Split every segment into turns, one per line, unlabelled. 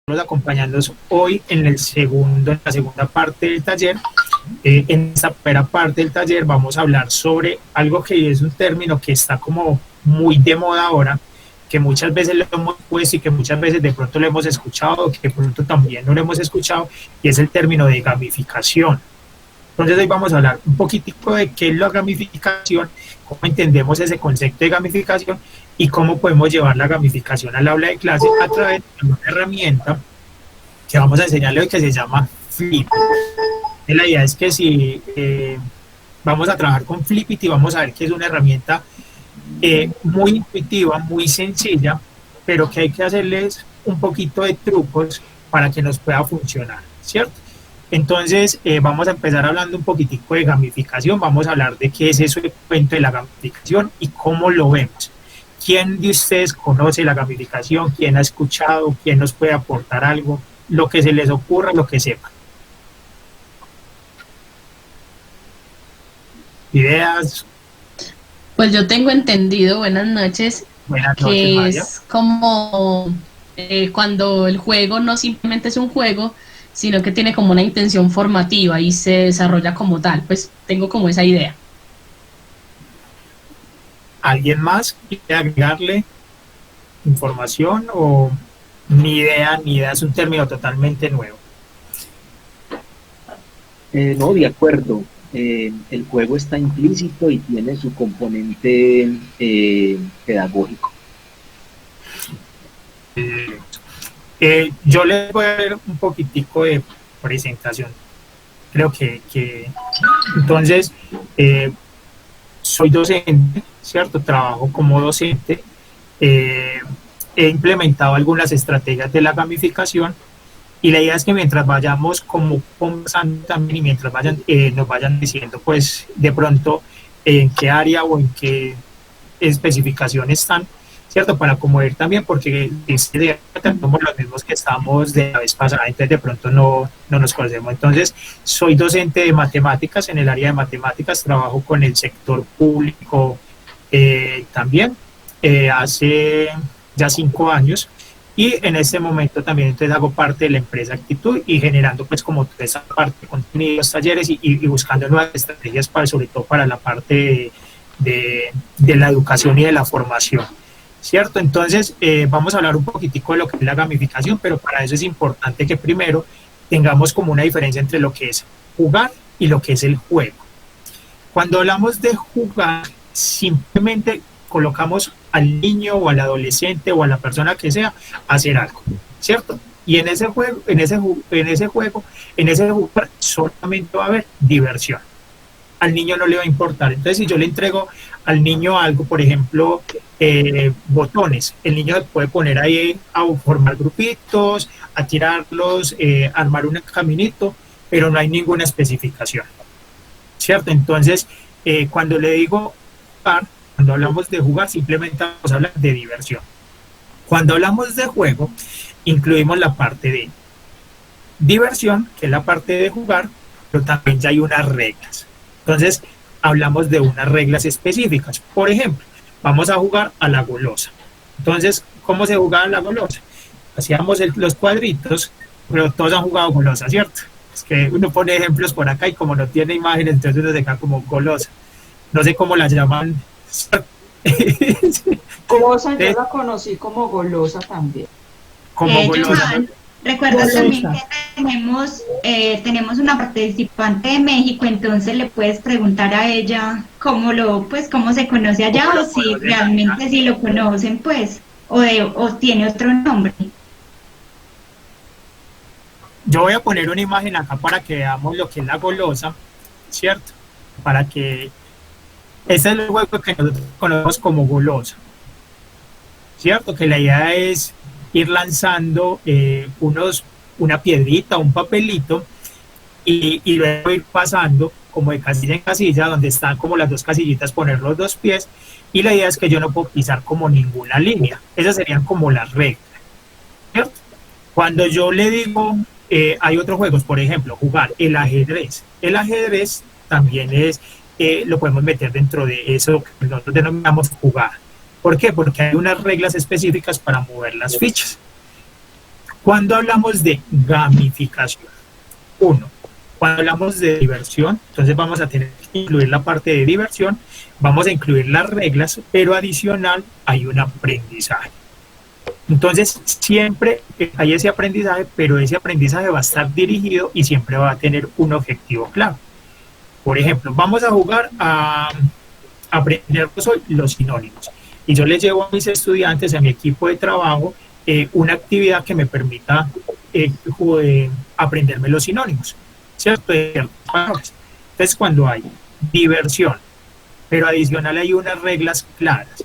acompañándonos hoy en en la segunda parte del taller. En esta primera parte del taller vamos a hablar sobre algo que es un término que está como muy de moda ahora, que muchas veces lo hemos puesto y que muchas veces de pronto lo hemos escuchado, que de pronto también no lo hemos escuchado, y es el término de gamificación. Entonces hoy vamos a hablar un poquitico de qué es la gamificación, cómo entendemos ese concepto de gamificación y cómo podemos llevar la gamificación al aula de clase a través de una herramienta que vamos a enseñarle hoy que se llama Flip. La idea es que si vamos a trabajar con Flipit y vamos a ver que es una herramienta muy intuitiva, muy sencilla, pero que hay que hacerles un poquito de trucos para que nos pueda funcionar, ¿cierto? Entonces vamos a empezar hablando un poquitico de gamificación, vamos a hablar de qué es eso el cuento de la gamificación y cómo lo vemos. ¿Quién de ustedes conoce la gamificación? ¿Quién ha escuchado? ¿Quién nos puede aportar algo? Lo que se les ocurra, lo que sepan. ¿Ideas?
Pues yo tengo entendido, buenas noches,
Buenas noches,
que
María.
es como cuando el juego no simplemente es un juego, sino que tiene como una intención formativa y se desarrolla como tal. Pues tengo como esa idea.
¿Alguien más quiere agregarle información o ni idea, es un término totalmente nuevo?
No, de acuerdo. El juego está implícito y tiene su componente pedagógico.
Yo les voy a dar un poquitico de presentación. Creo que entonces soy docente, ¿cierto? Trabajo como docente. He implementado algunas estrategias de la gamificación y la idea es que mientras vayamos como conversando también y mientras nos vayan diciendo pues de pronto en qué área o en qué especificación están, ¿cierto? Para como ver también porque somos los mismos que estamos de la vez pasada, entonces de pronto no nos conocemos. Entonces soy docente de matemáticas, en el área de matemáticas trabajo con el sector público también hace ya 5 años y en este momento también entonces hago parte de la empresa Actitud y generando pues como toda esa parte de contenidos, talleres y buscando nuevas estrategias para sobre todo para la parte de la educación y de la formación, ¿cierto? Entonces vamos a hablar un poquitico de lo que es la gamificación, pero para eso es importante que primero tengamos como una diferencia entre lo que es jugar y lo que es el juego. Cuando hablamos de jugar, simplemente colocamos al niño o al adolescente o a la persona que sea a hacer algo, ¿cierto? Y en ese juego, en ese jugar solamente va a haber diversión. Al niño no le va a importar. Entonces, si yo le entrego al niño algo, por ejemplo, botones, el niño puede poner ahí a formar grupitos, a tirarlos, armar un caminito, pero no hay ninguna especificación, ¿cierto? Entonces, cuando le digo jugar, cuando hablamos de jugar, simplemente vamos a hablar de diversión. Cuando hablamos de juego, incluimos la parte de diversión, que es la parte de jugar, pero también ya hay unas reglas. Entonces, hablamos de unas reglas específicas. Por ejemplo, vamos a jugar a la golosa. Entonces, ¿cómo se jugaba a la golosa? Hacíamos los cuadritos, pero todos han jugado golosa, ¿cierto? Es que uno pone ejemplos por acá y como no tiene imagen, entonces uno se queda como golosa. No sé cómo la llaman.
Golosa, yo la conocí como golosa también.
Como golosa.
Johan, recuerda también que tenemos una participante de México, entonces le puedes preguntar a ella cómo se conoce allá o si realmente sí lo conocen, pues, o tiene otro nombre.
Yo voy a poner una imagen acá para que veamos lo que es la golosa, ¿cierto? Para que ese es el juego que nosotros conocemos como golosa, ¿cierto? Que la idea es ir lanzando una piedrita, un papelito y luego ir pasando como de casilla en casilla, donde están como las dos casillitas, poner los dos pies y la idea es que yo no puedo pisar como ninguna línea. Esas serían como las reglas, ¿cierto? Cuando yo le digo, hay otros juegos, por ejemplo, jugar el ajedrez. El ajedrez también lo podemos meter dentro de eso que nosotros denominamos jugar. ¿Por qué? Porque hay unas reglas específicas para mover las fichas. Cuando hablamos de gamificación, uno, cuando hablamos de diversión, entonces vamos a tener que incluir la parte de diversión, vamos a incluir las reglas, pero adicional hay un aprendizaje. Entonces siempre hay ese aprendizaje, pero ese aprendizaje va a estar dirigido y siempre va a tener un objetivo claro. Por ejemplo, vamos a jugar a aprender hoy los sinónimos. Y yo les llevo a mis estudiantes, a mi equipo de trabajo, una actividad que me permita aprenderme los sinónimos, ¿cierto? Entonces, cuando hay diversión, pero adicional hay unas reglas claras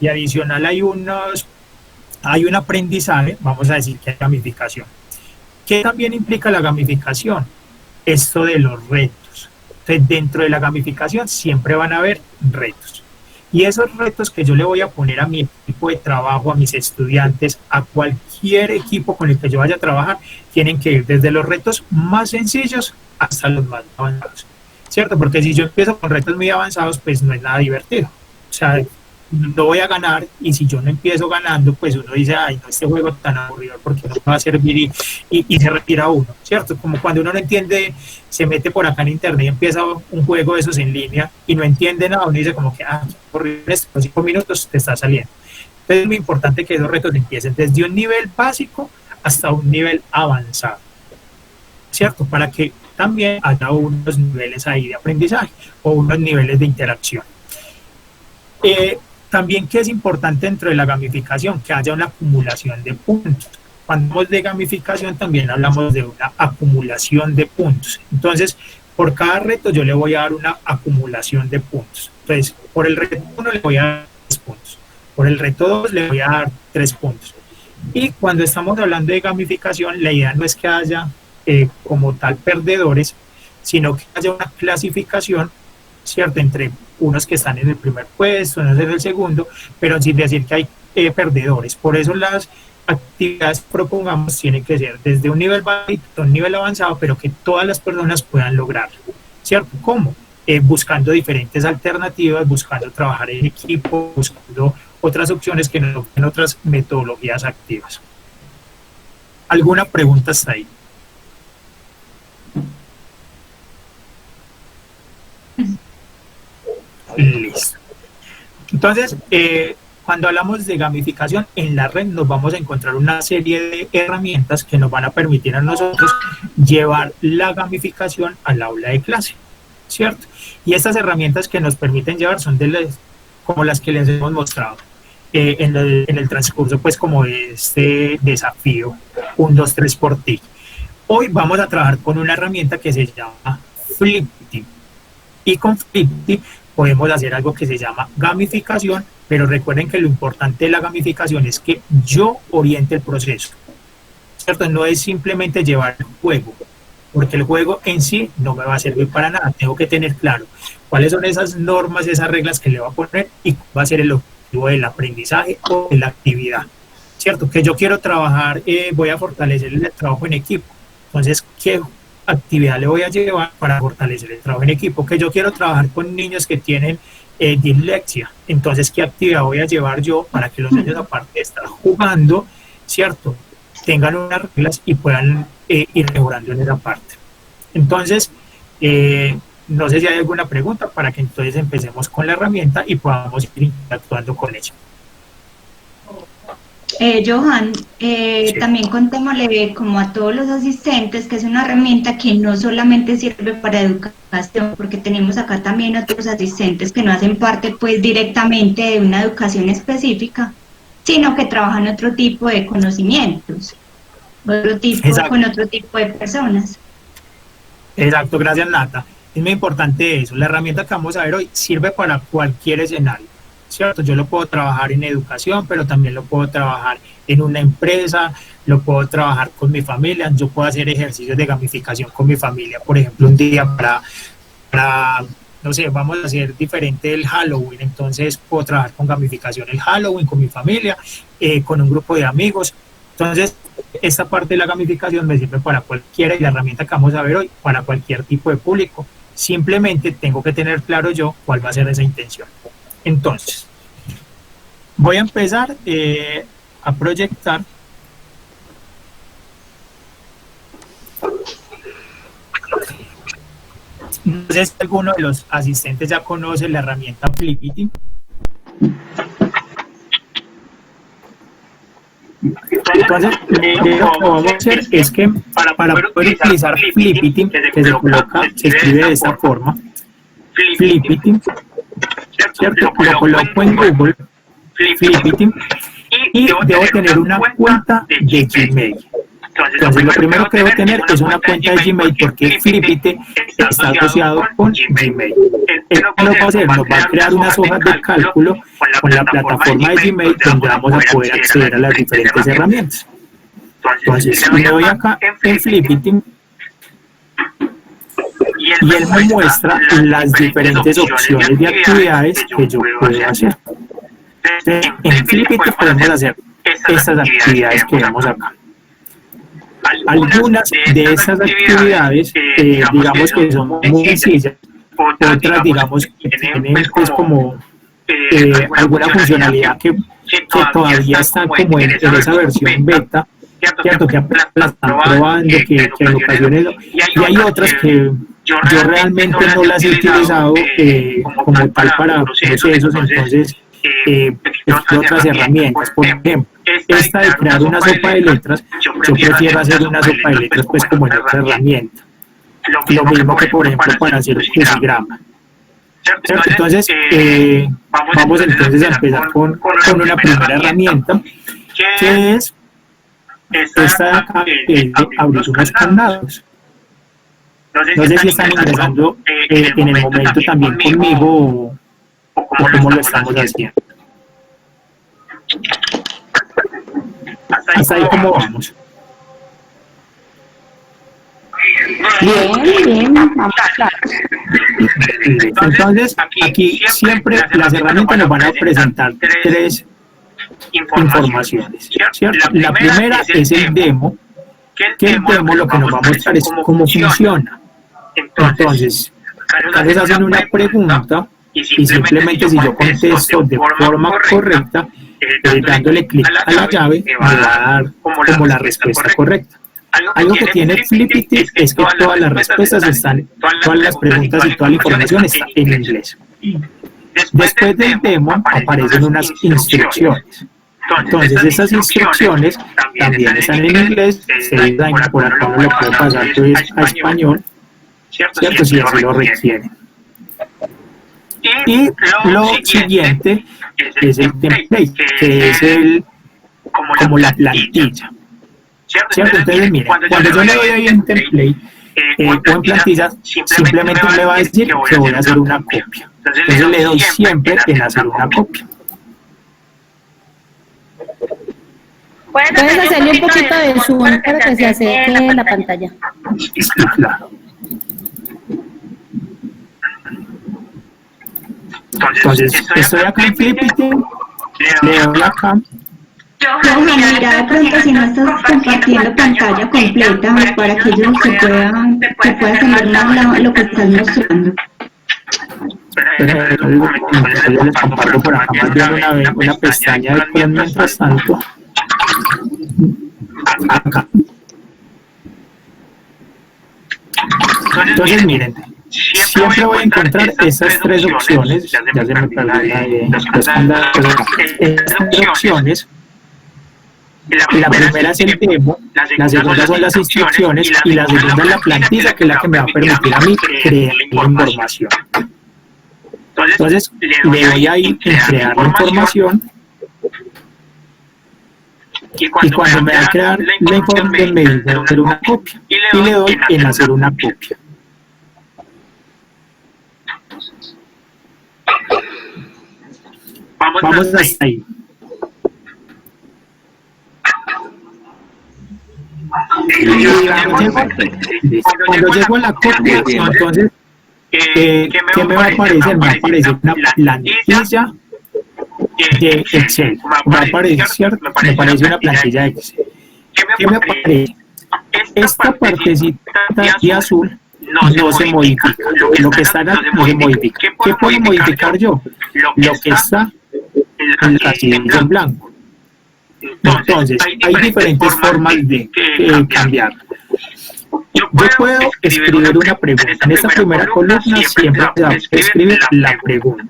y adicional hay un aprendizaje, vamos a decir que hay gamificación. ¿Qué también implica la gamificación? Esto de los retos. Entonces, dentro de la gamificación siempre van a haber retos. Y esos retos que yo le voy a poner a mi equipo de trabajo, a mis estudiantes, a cualquier equipo con el que yo vaya a trabajar, tienen que ir desde los retos más sencillos hasta los más avanzados, ¿cierto? Porque si yo empiezo con retos muy avanzados, pues no es nada divertido. O sea, no voy a ganar, y si yo no empiezo ganando, pues uno dice, ay, no, este juego tan aburrido, porque no me va a servir, y se retira uno, ¿cierto? Como cuando uno no entiende, se mete por acá en internet y empieza un juego de esos en línea y no entiende nada, uno dice como que, por 5 minutos te está saliendo. Entonces es muy importante que esos retos empiecen desde un nivel básico hasta un nivel avanzado, ¿cierto? Para que también haya unos niveles ahí de aprendizaje o unos niveles de interacción. También que es importante dentro de la gamificación, que haya una acumulación de puntos. Cuando hablamos de gamificación también hablamos de una acumulación de puntos. Entonces, por cada reto yo le voy a dar una acumulación de puntos. Entonces, por el reto 1 le voy a dar 3 puntos. Por el reto 2 le voy a dar 3 puntos. Y cuando estamos hablando de gamificación, la idea no es que haya como tal perdedores, sino que haya una clasificación, ¿cierto? Entre unos que están en el primer puesto, unos en el segundo, pero sin decir que hay perdedores. Por eso las actividades que propongamos tienen que ser desde un nivel básico a un nivel avanzado, pero que todas las personas puedan lograrlo, ¿cierto? ¿Cómo? Buscando diferentes alternativas, buscando trabajar en equipo, buscando otras opciones que nos den otras metodologías activas. ¿Alguna pregunta hasta ahí? Listo. Entonces, cuando hablamos de gamificación, en la red nos vamos a encontrar una serie de herramientas que nos van a permitir a nosotros llevar la gamificación al aula de clase, ¿cierto? Y estas herramientas que nos permiten llevar son como las que les hemos mostrado en el transcurso, pues como este desafío 1, 2, 3 por ti. Hoy vamos a trabajar con una herramienta que se llama Flipti. Y con Flipti podemos hacer algo que se llama gamificación, pero recuerden que lo importante de la gamificación es que yo oriente el proceso, ¿cierto? No es simplemente llevar el juego, porque el juego en sí no me va a servir para nada. Tengo que tener claro cuáles son esas normas, esas reglas que le voy a poner y cuál va a ser el objetivo del aprendizaje o de la actividad, ¿cierto? Que yo quiero trabajar, voy a fortalecer el trabajo en equipo. Entonces, ¿qué actividad le voy a llevar para fortalecer el trabajo en equipo? Que yo quiero trabajar con niños que tienen dislexia, entonces ¿qué actividad voy a llevar yo para que los niños, aparte de estar jugando, ¿cierto?, tengan unas reglas y puedan ir mejorando en esa parte? Entonces, no sé si hay alguna pregunta para que entonces empecemos con la herramienta y podamos ir interactuando con ella.
Johan,
Sí.
también contémosle como a todos los asistentes que es una herramienta que no solamente sirve para educación, porque tenemos acá también otros asistentes que no hacen parte pues directamente de una educación específica, sino que trabajan otro tipo de conocimientos, con otro tipo de personas.
Exacto, gracias Nata. Es muy importante eso. La herramienta que vamos a ver hoy sirve para cualquier escenario, ¿cierto? Yo lo puedo trabajar en educación, pero también lo puedo trabajar en una empresa, lo puedo trabajar con mi familia, yo puedo hacer ejercicios de gamificación con mi familia, por ejemplo, un día para no sé, vamos a hacer diferente el Halloween, entonces puedo trabajar con gamificación el Halloween con mi familia, con un grupo de amigos. Entonces, esta parte de la gamificación me sirve para cualquiera, y la herramienta que vamos a ver hoy para cualquier tipo de público. Simplemente tengo que tener claro yo cuál va a ser esa intención. Entonces, voy a empezar a proyectar Entonces, alguno de los asistentes ya conoce la herramienta Flipity. Entonces, lo que vamos a hacer es que para poder utilizar Flipity, que se escribe de esta forma, Flipity, ¿cierto? Lo coloco en Google, Flipity, y debo tener una cuenta de Gmail. Entonces, lo primero que debo tener es una cuenta de Gmail, porque Flipity está asociado con Gmail. ¿Qué nos va a hacer? Nos va a crear unas hojas de cálculo con la plataforma de Gmail, donde vamos a poder acceder a las diferentes herramientas. Entonces, me doy acá en Flipity y él me muestra las diferentes opciones de actividades que yo puedo hacer. Entonces, en Flipity podemos hacer estas actividades que vemos acá. Algunas de esas actividades, digamos que son muy sencillas, otras, digamos, que tienen pues como alguna funcionalidad que todavía está como en esa versión beta, ¿cierto? Que apenas la están probando, que en ocasiones y hay otras que yo realmente no las he utilizado como tal para procesos. Entonces otras herramientas, por ejemplo, esta de crear una sopa de letras, yo prefiero hacer una sopa de letras pues como en otra herramienta, lo mismo que por ejemplo para hacer un crucigrama, ¿cierto? Entonces vamos entonces a empezar con una primera herramienta, que es esta de acá, que abrir unos candados. No sé si están ingresando en el momento también conmigo o cómo lo estamos haciendo. Hasta ahí cómo vamos.
Bien, vamos claro.
Entonces, aquí siempre las herramientas nos van a presentar tres informaciones, ¿cierto? La primera es el demo, que el demo lo que nos va a mostrar es cómo funciona. Entonces, ustedes hacen una pregunta y simplemente si yo contesto de forma correcta, dándole clic a la llave, me va a dar como la respuesta correcta. Algo que tiene Flipity es que todas las respuestas están, todas las preguntas y toda la información está en inglés. Después del demo aparecen unas instrucciones. Entonces esas instrucciones también están en inglés, por acá no lo puedo pasar pues a español, ¿cierto? Si así lo requieren. Y lo siguiente es el template, que es como la plantilla, ¿cierto? Entonces miren, cuando yo le doy ahí en template o en plantilla, simplemente me va a decir que voy a hacer una copia. Entonces le doy siempre en hacer una copia.
Puedes hacerle un poquito de zoom para que se acerque la pantalla.
Sí, claro. Entonces, estoy acá en Flipity, le doy acá.
Johan, mira de pronto si no estás compartiendo pantalla completa para que ellos se puedan tener lo que estás mostrando.
Yo les comparto por acá más bien una pestaña de Chrome mientras tanto. Acá. Entonces miren, siempre voy a encontrar esas tres opciones, ya se me perdió estas tres opciones. La primera es el demo, la segunda son las instrucciones y la segunda es la plantilla, que es la que me va a permitir a mí crear la información. Entonces le doy ahí en crear la información y cuando me va a crear la información me dice hacer una copia y le doy en hacer una copia. Vamos hasta ahí. Cuando llego a la copia, entonces, ¿qué me va a aparecer? Me va a aparecer una plantilla de Excel. Me va a aparecer, ¿cierto? Me aparece una plantilla de Excel. ¿Qué me aparece? Esta partecita de azul no se modifica. Lo que está acá no se modifica. ¿Qué puedo modificar yo? Lo que está en la casilla en blanco. Entonces, hay diferentes formas de cambiar. Yo puedo escribir una pregunta. En esta primera columna siempre se va a escribir la pregunta.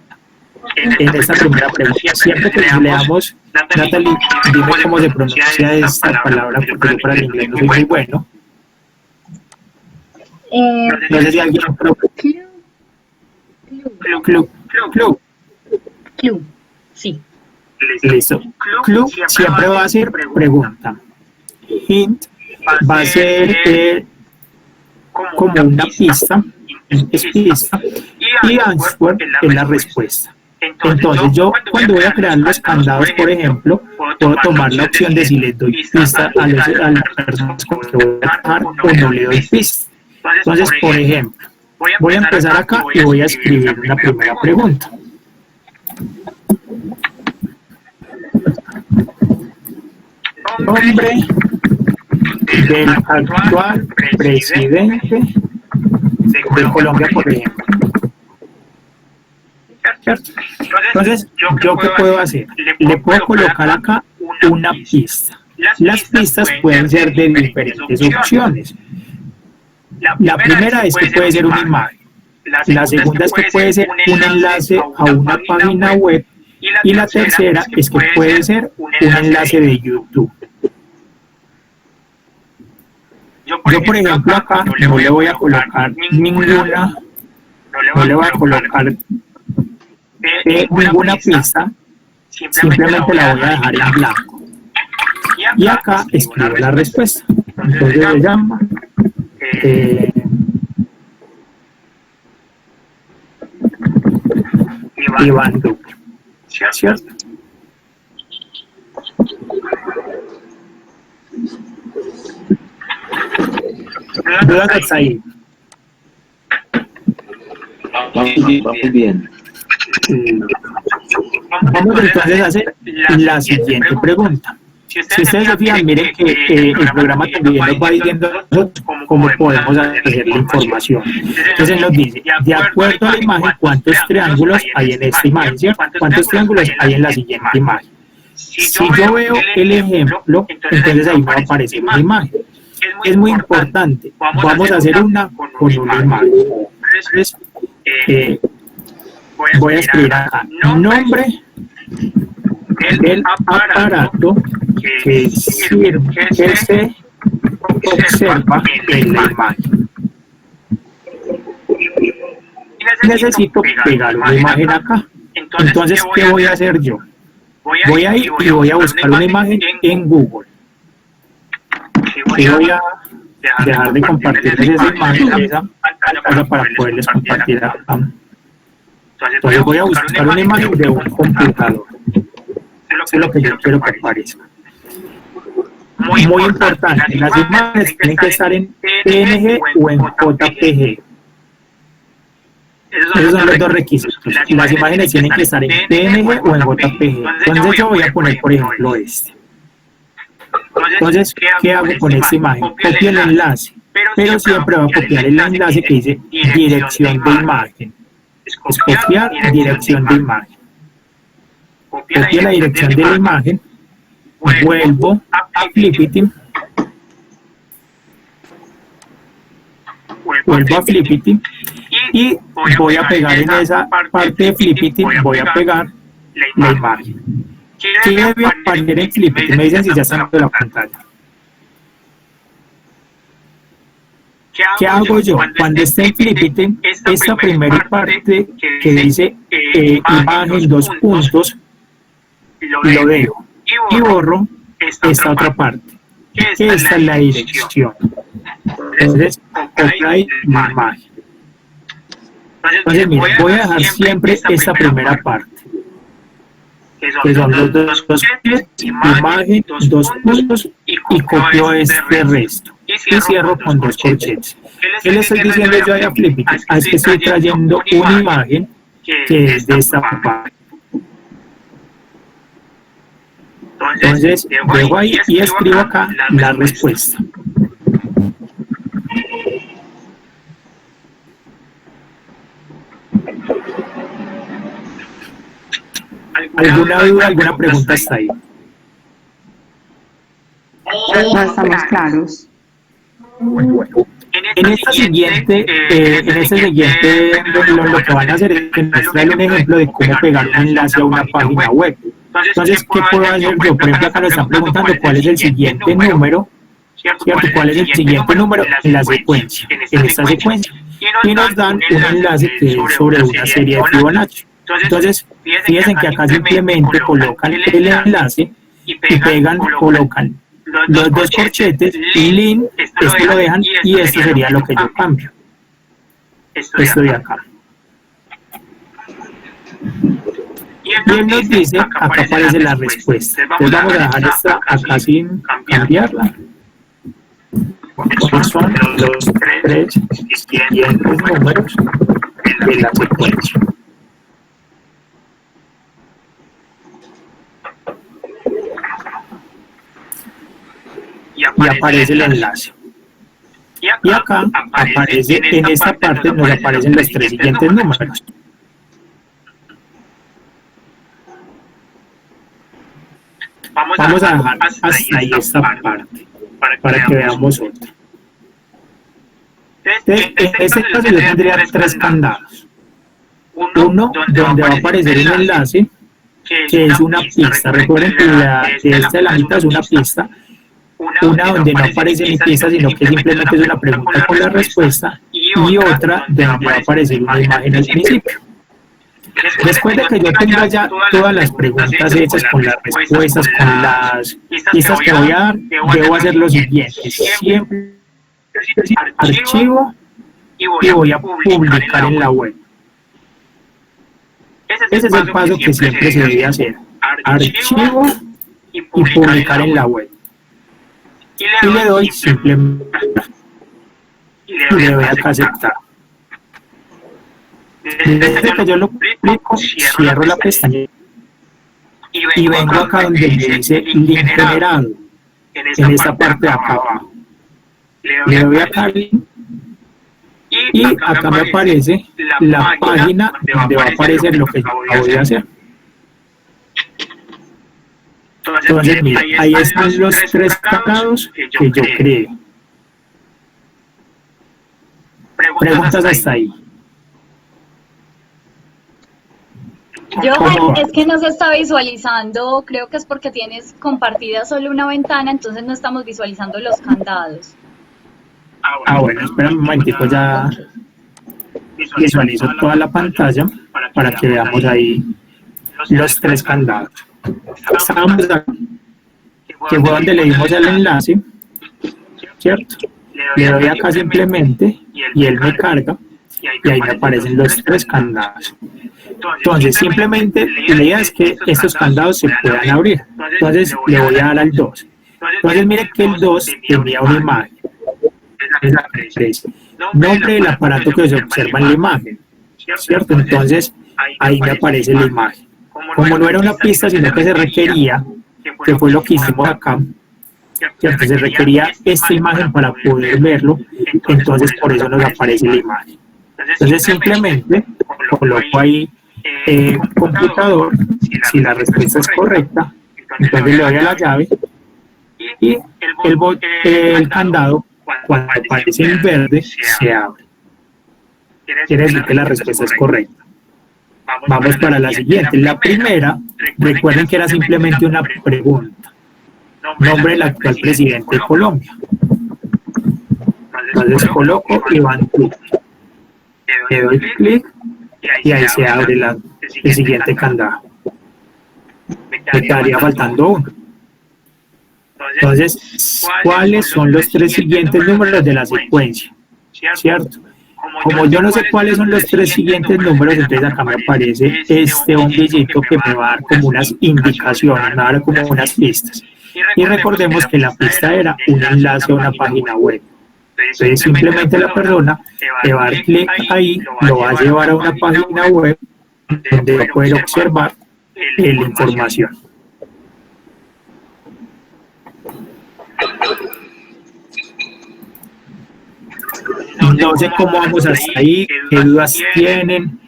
En esta primera pregunta, siempre que leamos, Natalie, dime cómo se pronuncia esta palabra, porque yo para el inglés no soy muy bueno. No sé si alguien...
Club, sí.
Listo. Club siempre va a ser pregunta. Hint va a ser como una pista, es pista, y answer es la respuesta. Entonces yo cuando voy a crear los candados, por ejemplo, puedo tomar la opción de si les doy pista a las personas con que voy a trabajar o no le doy pista. Entonces, por ejemplo, voy a empezar acá y voy a escribir una primera pregunta. Nombre del actual presidente de Colombia, por ejemplo. ¿Cierto? Entonces, ¿yo qué puedo hacer? Le puedo colocar acá una pista. Las pistas pueden ser de diferentes opciones. La primera es que puede ser una imagen. La segunda es que puede ser un enlace a una página web. Y la tercera es que puede ser un enlace de YouTube. Yo, por ejemplo, acá no le voy a colocar ninguna pista, simplemente la voy a dejar en blanco. Y acá escribo la respuesta. Entonces se llama Iván Duque, ¿cierto? ¿Dudas hasta ahí?
Vamos bien.
Vamos entonces a hacer la siguiente pregunta. Si ustedes se fijan, miren que el programa también nos va diciendo cómo podemos hacer la información. Entonces nos dice, de acuerdo a la imagen, ¿cuántos triángulos hay en esta imagen? ¿Cierto? ¿Cuántos triángulos hay en la siguiente imagen? Si yo veo el ejemplo, entonces ahí me va a aparecer una imagen. Es muy importante. Vamos a hacer una con una imagen. Entonces, voy a escribir acá, nombre del aparato que se observa en la imagen. Necesito pegar una imagen acá. Entonces, ¿qué voy a hacer yo? Voy a ir y voy a buscar una imagen en Google. Y voy a dejar de compartirles esa imagen, esa pantalla para poderles compartir acá. Entonces voy a buscar una imagen de un computador. Eso es lo que yo quiero que aparezca. Muy importante, las imágenes tienen que estar en PNG o en JPG. Esos son los dos requisitos. Las imágenes tienen que estar en PNG o en JPG. Entonces yo voy a poner, por ejemplo, este. Entonces, ¿qué hago con esta imagen? Copio el enlace, pero siempre voy a copiar el enlace que dice dirección de imagen. Es copiar dirección de imagen. Copio la dirección de la imagen, vuelvo a Flipity, y voy a pegar en esa parte de Flipity, voy a pegar la imagen. ¿Qué debe aparecer en Flipity? Me dicen si ya están viendo la pantalla. ¿Qué hago yo? Cuando esté en Flipity, esta primera parte que dice imagen, dos puntos, lo dejo y borro esta otra parte, que esta es la dirección. Entonces, copy la imagen. Entonces, mira, voy a dejar siempre esta primera parte, que son los dos imagen, dos puntos, y copio este resto. Y cierro con dos corchetes. ¿Qué le estoy diciendo yo a Flipity? Es que estoy trayendo una imagen que es de esta parte. Entonces, dejo ahí y escribo acá la respuesta. ¿Alguna duda, alguna pregunta hasta ahí?
No estamos claros.
Bueno, En esta siguiente, lo que van a hacer es que nos traen un ejemplo de cómo pegar un enlace a una página web. Entonces, ¿qué puedo hacer yo? Por ejemplo, acá nos están preguntando cuál es el siguiente número, ¿cierto? ¿Cuál es el siguiente número en la secuencia, en esta secuencia? Y nos dan un enlace que es sobre una serie de Fibonacci. Entonces, fíjense que acá simplemente colocan el enlace y pegan, colocan los dos corchetes, link, esto lo dejan y esto sería lo que yo cambio. Esto de acá. Y él nos dice, acá aparece la respuesta. Entonces vamos a dejar esta acá sin cambiarla. ¿Cuáles son los tres siguientes números de la secuencia? Y aparece el enlace. Y acá aparece, en esta parte nos aparecen los tres siguientes números. Vamos a dejar hasta ahí esta parte, para que veamos otra. En este caso yo tendría tres candados. Uno donde va a aparecer un enlace, que es una pista. Recuerden que esta de la mitad es una pista. Una donde no aparece ni pista, sino que simplemente es una pregunta con la respuesta. Y otra donde va a aparecer una imagen al principio. Después de que yo tenga ya todas las preguntas hechas con las respuestas, con las pistas que voy a dar, debo hacer lo siguiente. Siempre archivo y voy a publicar en la web. Ese es el paso que siempre se debe hacer. Archivo y publicar en la web. Y le doy simplemente y le doy acá a aceptar. Desde que yo lo clico, cierro la pestaña y vengo acá donde me dice link generado, en esta parte de acá abajo. Le doy acá y acá me aparece la página donde va a aparecer lo que yo acabo de hacer. Entonces, mira, ahí están los tres candados que yo creé. Preguntas hasta ahí.
Johan, es que no se está visualizando, creo que es porque tienes compartida solo una ventana, entonces no estamos visualizando los candados.
Bueno, espera un momentico, ya visualizo toda la pantalla para que veamos ahí los tres candados. Estábamos acá, que fue donde le dimos el enlace, ¿cierto? Le doy acá simplemente y él me carga y ahí me aparecen los tres candados. Entonces simplemente la idea es que estos candados se puedan abrir. Entonces le voy a dar al 2. Entonces mire que el 2 tenía una imagen. Es la 3. Nombre del aparato que se observa en la imagen, ¿cierto? Entonces ahí me aparece la imagen. Como no era una pista, sino que se requería, que fue lo que hicimos acá, ¿cierto? Se requería esta imagen para poder verlo, entonces por eso nos aparece la imagen. Entonces simplemente coloco ahí computador, si la respuesta es correcta, entonces le doy a la llave y el candado, cuando aparece en verde, se abre. Quiere decir que la respuesta es correcta. Vamos para la siguiente. La primera, recuerden que era simplemente una pregunta. Nombre del actual presidente de Colombia. Entonces coloco Iván Duque. Le doy clic y ahí se abre el siguiente candado. Me quedaría faltando uno. Entonces, ¿cuáles son los tres siguientes números de la secuencia? ¿Cierto? Como yo no sé cuáles son los tres siguientes números, entonces acá me aparece este bombillito que me va a dar como unas indicaciones, me va a dar como unas pistas. Y recordemos que la pista era un enlace a una página web. Entonces simplemente la persona le va a dar clic ahí, lo va a llevar a una página web donde va a poder observar la información. No sé cómo vamos hasta ahí, qué dudas tienen,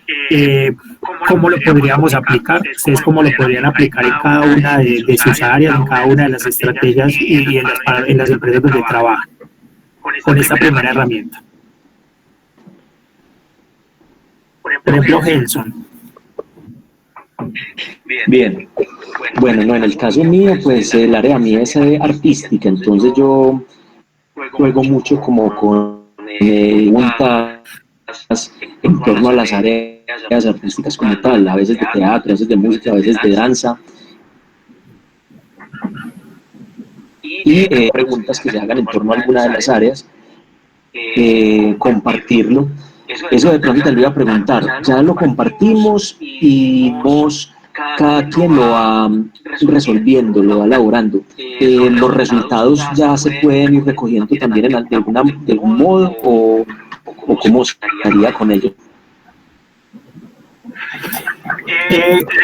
cómo lo podríamos aplicar, ustedes cómo lo podrían aplicar en cada una de sus áreas, en cada una de las estrategias y en las empresas donde trabajan. con esta primera herramienta. Por ejemplo, Gelson.
Bien, bueno, no, en el caso mío, pues el área mía es artística, entonces yo juego mucho como con preguntas en torno a las áreas artísticas como tal, a veces de teatro, a veces de música, a veces de danza, y preguntas que se hagan en torno a alguna de las áreas, compartirlo. Eso de pronto te lo iba a preguntar, ya lo compartimos y vos, cada quien lo va resolviendo, lo va elaborando. ¿Los resultados ya se pueden ir recogiendo también de algún modo o cómo se haría con ello?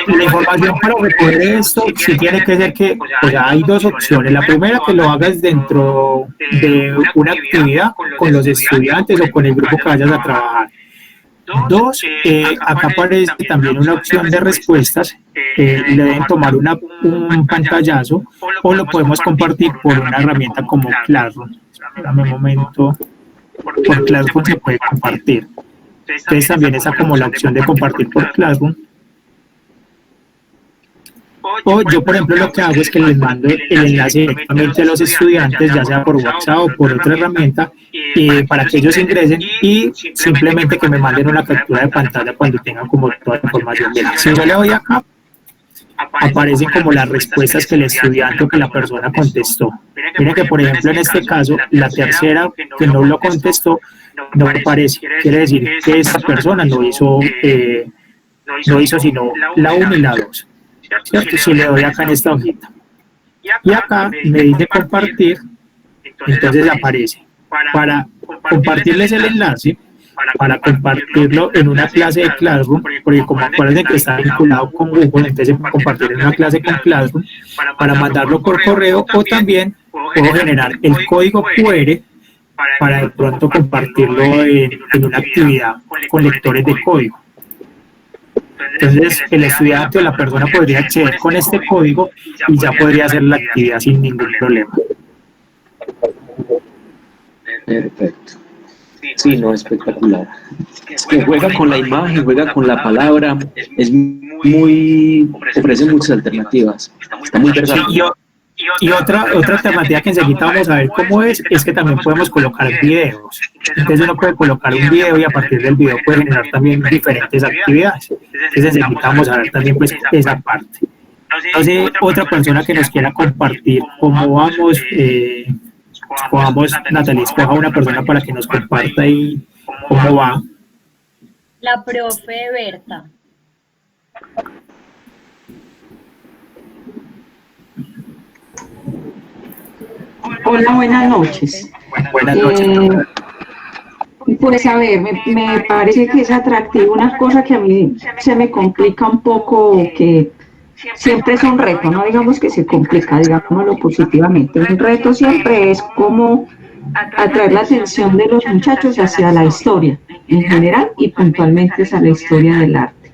La información para recoger esto sí tiene que ser que, o sea, hay dos opciones. La primera, que lo hagas dentro de una actividad con los estudiantes o con el grupo que vayas a trabajar. Dos, acá aparece también una opción de respuestas. Le deben tomar un pantallazo o lo podemos compartir por una herramienta como Classroom. Dame un momento. Por Classroom se puede compartir. Entonces también está como la opción de compartir por Classroom. O yo, por ejemplo, lo que hago es que les mando el enlace directamente a los estudiantes, ya sea por WhatsApp o por otra herramienta, para que ellos ingresen y simplemente que me manden una captura de pantalla cuando tengan como toda la información. Mira, si yo le doy acá, aparecen como las respuestas que el estudiante o que la persona contestó. Miren que, por ejemplo, en este caso, la tercera que no lo contestó, no me aparece. Quiere decir que esta persona no hizo sino la 1 y la 2. ¿Cierto? Si le doy acá en esta hojita y acá me dice compartir, entonces aparece para compartirles el enlace, para compartirlo en una clase de Classroom, porque como acuérdense que está vinculado con Google, entonces se puede compartir en una clase con Classroom, para mandarlo por correo, o también puedo generar el código QR para de pronto compartirlo en una actividad con lectores de código. Entonces el estudiante o la persona podría acceder con este código y ya podría hacer la actividad sin ningún problema.
Perfecto. Sí, no, espectacular. Es que juega con la imagen, juega con la palabra, ofrece muchas alternativas. Está muy versátil.
Y otra alternativa que enseguida vamos a ver cómo es que también podemos colocar videos. Entonces uno puede colocar un video y a partir del video puede generar también diferentes actividades. Entonces enseguida vamos a ver también pues esa parte. Entonces otra persona que nos quiera compartir cómo vamos, Natalie, escoja una persona para que nos comparta ahí cómo va.
La profe Berta.
Hola, buenas noches.
Buenas noches.
Pues a ver, me parece que es atractivo una cosa que a mí se me complica un poco, que siempre es un reto, no digamos que se complica, digámoslo positivamente. Un reto siempre es cómo atraer la atención de los muchachos hacia la historia en general y puntualmente hacia la historia del arte.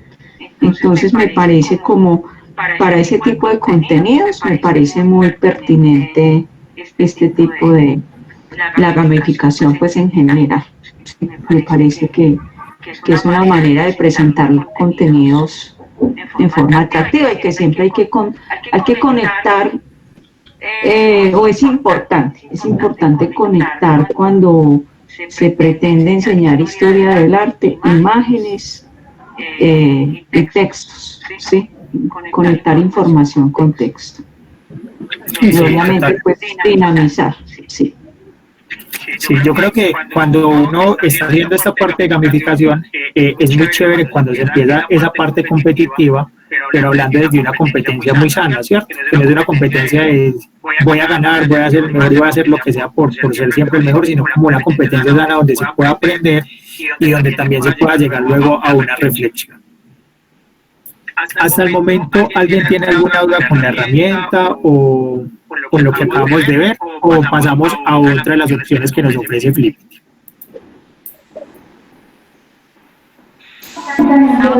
Entonces me parece como para ese tipo de contenidos me parece muy pertinente este tipo de la gamificación pues en general. Me parece que es una manera de presentar contenidos en forma atractiva y que siempre hay que conectar, o es importante conectar cuando se pretende enseñar historia del arte, imágenes y textos, ¿sí? Conectar información con texto. Y obviamente pues dinamizar, sí.
Sí, yo creo que cuando uno está haciendo esta parte de gamificación, es muy chévere cuando se empieza esa parte competitiva, pero hablando desde una competencia muy sana, ¿cierto? Que no es una competencia de voy a ganar, voy a ser el mejor y voy a hacer lo que sea por ser siempre el mejor, sino como una competencia sana donde se pueda aprender y donde también se pueda llegar luego a una reflexión. Hasta el momento, ¿alguien tiene alguna duda con la herramienta o con lo que acabamos de ver? ¿O pasamos a otra de las opciones que nos ofrece Flippity?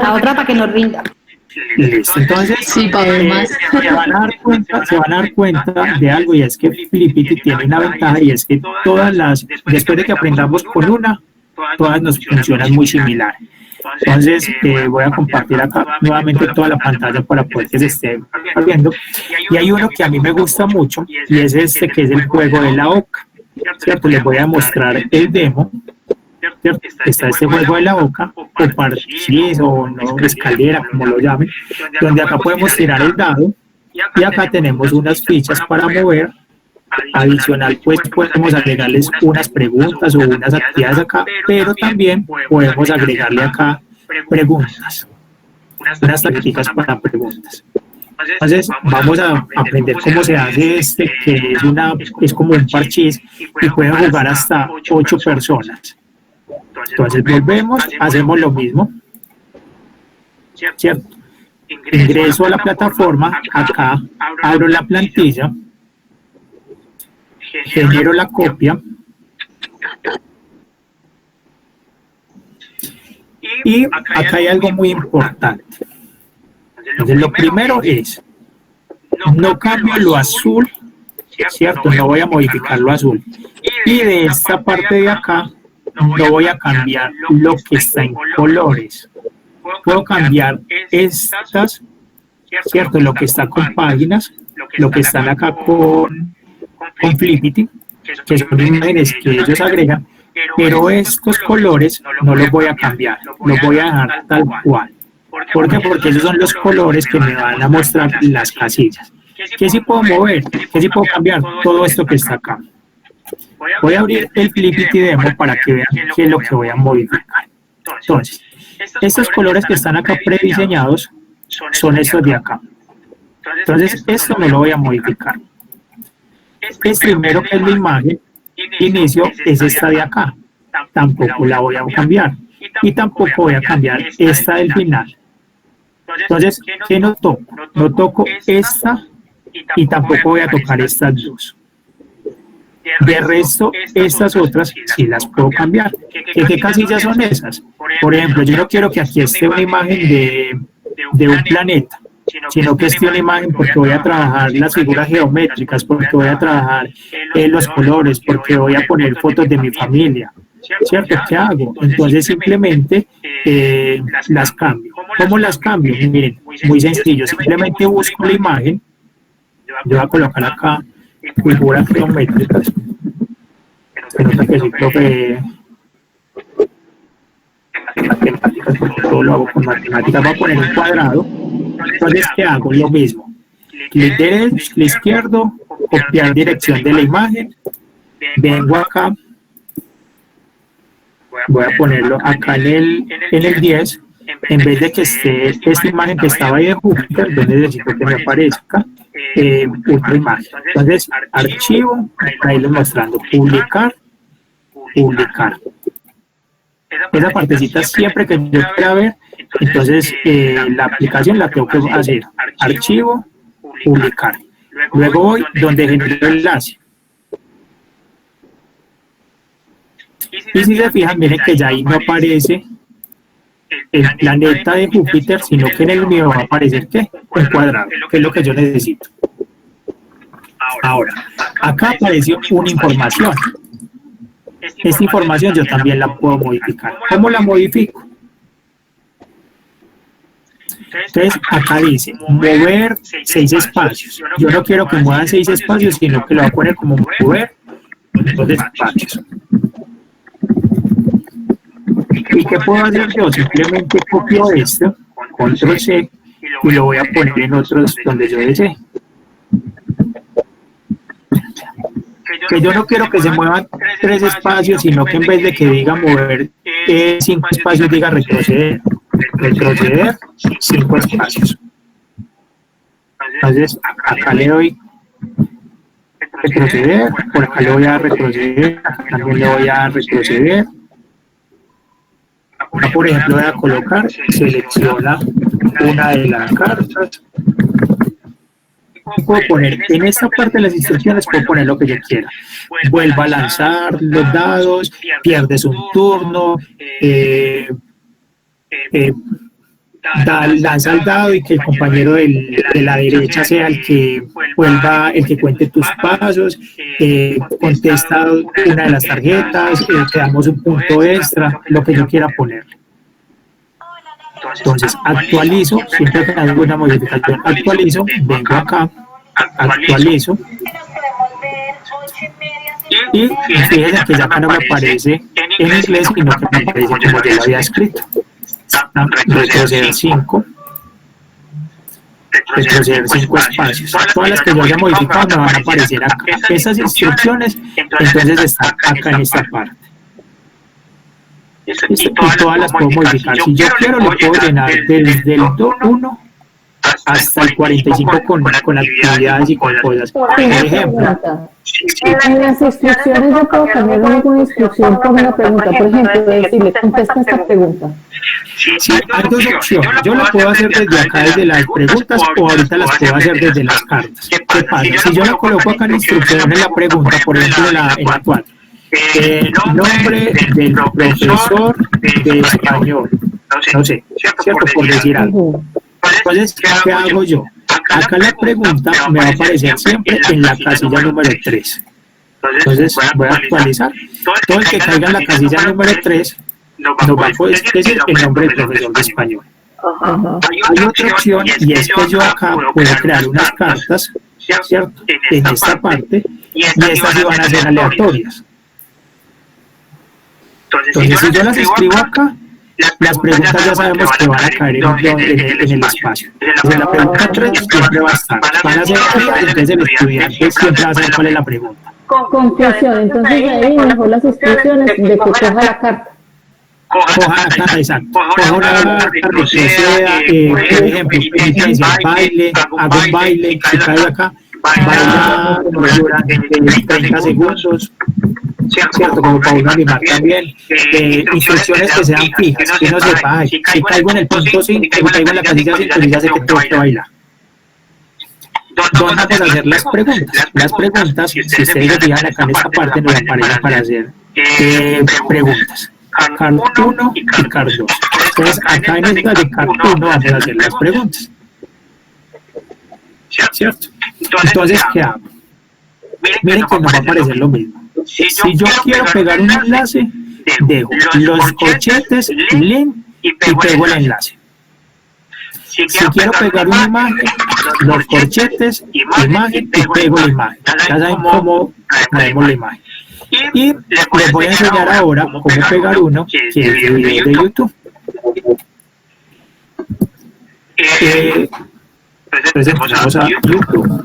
A otra para que nos rinda.
Listo, entonces
Sí, para ver más.
se van a dar cuenta de algo, y es que Flippity tiene una ventaja, y es que después de que aprendamos con una, todas nos funcionan muy similar. Entonces voy a compartir acá nuevamente toda la pantalla para poder que se esté viendo. Y hay uno que a mí me gusta mucho, y es este, que es el juego de la oca, ¿cierto? Les voy a mostrar el demo, ¿cierto? Está este juego de la oca, o parchís, o no, escalera, como lo llamen, donde acá podemos tirar el dado, y acá tenemos unas fichas para mover. Adicional, pues podemos agregarles unas preguntas o unas actividades acá, pero también podemos agregarle acá preguntas, unas tácticas para preguntas. Entonces vamos a aprender cómo se hace este, que es como un parchís, y pueden jugar hasta 8 personas. Entonces volvemos, hacemos lo mismo, ¿cierto? Ingreso a la plataforma, acá abro la plantilla, genero la copia, y acá hay algo muy importante. Entonces lo primero es, no cambio lo azul, ¿cierto? No voy a modificar lo azul. Y de esta parte de acá, no voy a cambiar lo que está en colores. Puedo cambiar estas, ¿cierto? Lo que está con páginas, lo que están acá con Flippity, que son imágenes que ellos agregan, pero estos colores no los voy a cambiar, los voy a dejar tal cual. ¿Por qué? Porque esos son los colores que me van a mostrar las casillas. ¿Qué sí puedo mover? ¿Qué sí puedo cambiar? Todo esto que está acá. Voy a abrir el Flippity Demo para que vean qué es lo que voy a modificar. Entonces, estos colores que están acá prediseñados son estos de acá. Entonces, esto no lo voy a modificar. El primero, que es la imagen inicio, es esta de acá. Tampoco la voy a cambiar. Y tampoco voy a cambiar esta del final. Entonces, ¿qué no toco? No toco esta, y tampoco voy a tocar estas dos. De resto, estas otras sí las puedo cambiar. ¿Qué casillas son esas? Por ejemplo, yo no quiero que aquí esté una imagen de un planeta, sino que esté una imagen porque voy a trabajar las figuras geométricas, porque voy a trabajar los colores, porque voy a poner fotos de mi familia, ¿cierto? ¿Qué hago? Entonces simplemente las cambio. ¿Cómo las cambio? Miren, muy sencillo, simplemente busco la imagen, yo voy a colocar acá figuras geométricas, se nota que soy profe de matemáticas, porque todo lo hago con matemáticas. Voy a poner un cuadrado. Entonces, ¿qué hago? Lo mismo, clic derecho, clic izquierdo, copiar dirección de la imagen, vengo acá, voy a ponerlo acá en el 10, en vez de que esté esta imagen que estaba ahí de Júpiter, yo necesito que me aparezca otra imagen. Entonces, archivo, ahí lo mostrando, publicar, publicar. Esa partecita siempre que yo quiera ver, entonces la aplicación la tengo que hacer, archivo, publicar. Luego voy donde genero el enlace. Y si se fijan, miren que ya ahí no aparece el planeta de Júpiter, sino que en el mío va a aparecer ¿qué? Un cuadrado, que es lo que yo necesito. Ahora, acá apareció una información. Esta información yo también la puedo modificar. ¿Cómo la modifico? Entonces, acá dice, mover 6 espacios. Yo no quiero que muevan 6 espacios, sino que lo voy a poner como mover 2 espacios. ¿Y qué puedo hacer yo? Simplemente copio esto, control C, y lo voy a poner en otros donde yo desee. Que yo no quiero que se muevan 3 espacios, sino que en vez de que diga mover 5 espacios, diga retroceder. Retroceder 5 espacios. Entonces, acá le doy retroceder, por acá le voy a retroceder, acá también le voy a retroceder. Acá, por ejemplo, voy a colocar, selecciona una de las cartas. Puedo poner en esta parte de las instrucciones, puedo poner lo que yo quiera. Vuelva a lanzar los dados, pierdes un turno, lanza el dado y que el compañero de la derecha sea el que el que cuente tus pasos, contesta una de las tarjetas, te damos un punto extra, lo que yo quiera ponerle. Entonces actualizo, siempre que hago una modificación, actualizo, vengo acá, actualizo, y fíjense que ya acá no me aparece en inglés, sino que me aparece como yo lo había escrito. Retroceder 5, retroceder 5 espacios. Todas las que yo haya modificado me van a aparecer acá. Estas instrucciones entonces están acá en esta parte. Y todas las puedo modificar. Si yo quiero, le puedo llenar desde el 1 hasta el 45 con actividades y con cosas. Por ejemplo,
en las instrucciones yo puedo cambiar alguna instrucción con una pregunta. Por ejemplo, decirle, contesta esta pregunta.
sí, hay dos opciones. Yo lo puedo hacer desde acá, desde las preguntas, o ahorita las puedo hacer desde las cartas. ¿Qué pasa? Si yo lo coloco acá en instrucción en la pregunta, por ejemplo, en la 4, nombre del profesor de español, no sé, ¿cierto? Por decir algo. Entonces, ¿qué hago yo? Acá la pregunta me va a aparecer siempre en la casilla número 3. Entonces, voy a actualizar. Todo el que caiga en la casilla número 3 nos va a poder decir el nombre del profesor de español. Hay otra opción, y es que yo acá puedo crear unas cartas, ¿cierto? En esta parte, y estas sí van a ser aleatorias. Entonces, si yo las escribo acá, las preguntas ya sabemos que van a caer en el espacio. Entonces, la pregunta 3 siempre va a estar. Van a ser frías, entonces el estudiante siempre va a saber cuál es la pregunta.
Conclusión, entonces ahí mejor las instrucciones de que coja la carta.
Coja la carta, exacto. Coja una carta, retroceda, por ejemplo, baile, hago un baile, si cae acá, baila durante 30 segundos. ¿Cierto? Como para uno animar también, instrucciones que sean fijas, que uno sepa, ay, si caigo en el punto 5, si caigo en la casilla 5, yo ya sé que tengo que bailar. ¿Dónde vamos a hacer las preguntas? Las preguntas, si ustedes se fijan acá en esta parte, nos aparecen para hacer preguntas. CAR 1 y CAR 2. Entonces, acá en esta de CAR 1 vamos a hacer las preguntas. ¿Cierto? Entonces, ¿qué hago? Miren que nos va a aparecer lo mismo. Si yo quiero pegar un enlace, dejo los corchetes, link y pego el enlace. Si quiero pegar una imagen, los corchetes, imagen y pego la imagen. Ya saben cómo traemos la imagen. Y les voy a enseñar ahora cómo pegar uno, que es el video de YouTube. Entonces vamos a YouTube.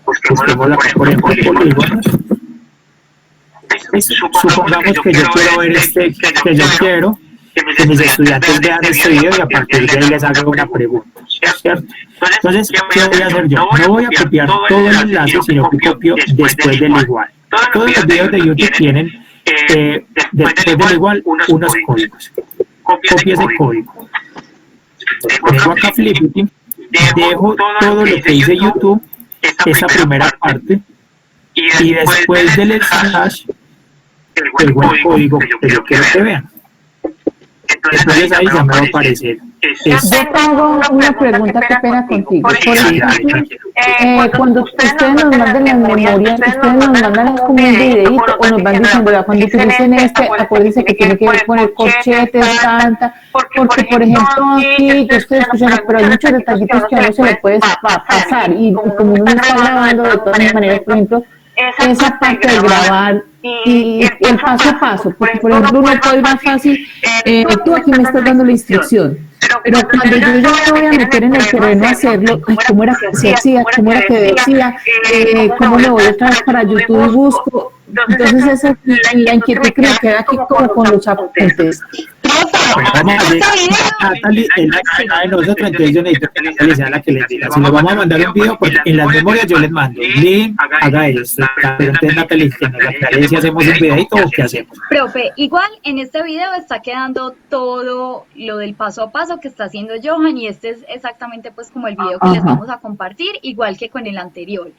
Busquemos acá, por ejemplo, polígonos. Supongamos que yo quiero ver que yo quiero que mis estudiantes vean este video y a partir de ahí les haga una pregunta, ¿cierto? Entonces, ¿qué voy a hacer yo? No voy a copiar todo el enlace, sino que copio después del igual. Todos los videos de YouTube tienen, después del igual, unos códigos. Copio ese código. Dejo acá Flippity, dejo todo lo que dice YouTube, esa primera parte, y después del slash pego el código que yo quiero que vean. Entonces ahí ya me va a aparecer.
Yo tengo una pregunta, qué pena contigo. Por ejemplo, cuando ustedes nos mandan las memorias, ustedes nos mandan como un videito o nos van diciendo, ya, cuando utilicen acuérdense que tiene que poner corchetes, tanta, porque por ejemplo aquí yo estoy escuchando, pero hay muchos detallitos que a uno se le puede pasar y como uno está grabando de todas maneras, por ejemplo, esa parte de grabar y el paso a paso, porque por ejemplo uno puede ir más fácil, tú aquí me estás dando la instrucción, pero cuando yo ya me voy a meter en el terreno a hacerlo, cómo era que se hacía, cómo era que decía, cómo me voy otra vez para YouTube y busco, entonces esa es la inquietud que me queda aquí como con los apuntes.
Vamos a ver, Natalie es la encargada de nosotros, entonces yo necesito que Natalie sea la que les diga. Si nos vamos a mandar un video, porque en las memorias yo les mando, Lin, haga esto, pero entonces Natalie, que nos aclare si hacemos un videito o qué hacemos.
Profe, igual en este video está quedando todo lo del paso a paso que está haciendo Johan y este es exactamente pues como el video que les vamos a compartir, igual que con el anterior.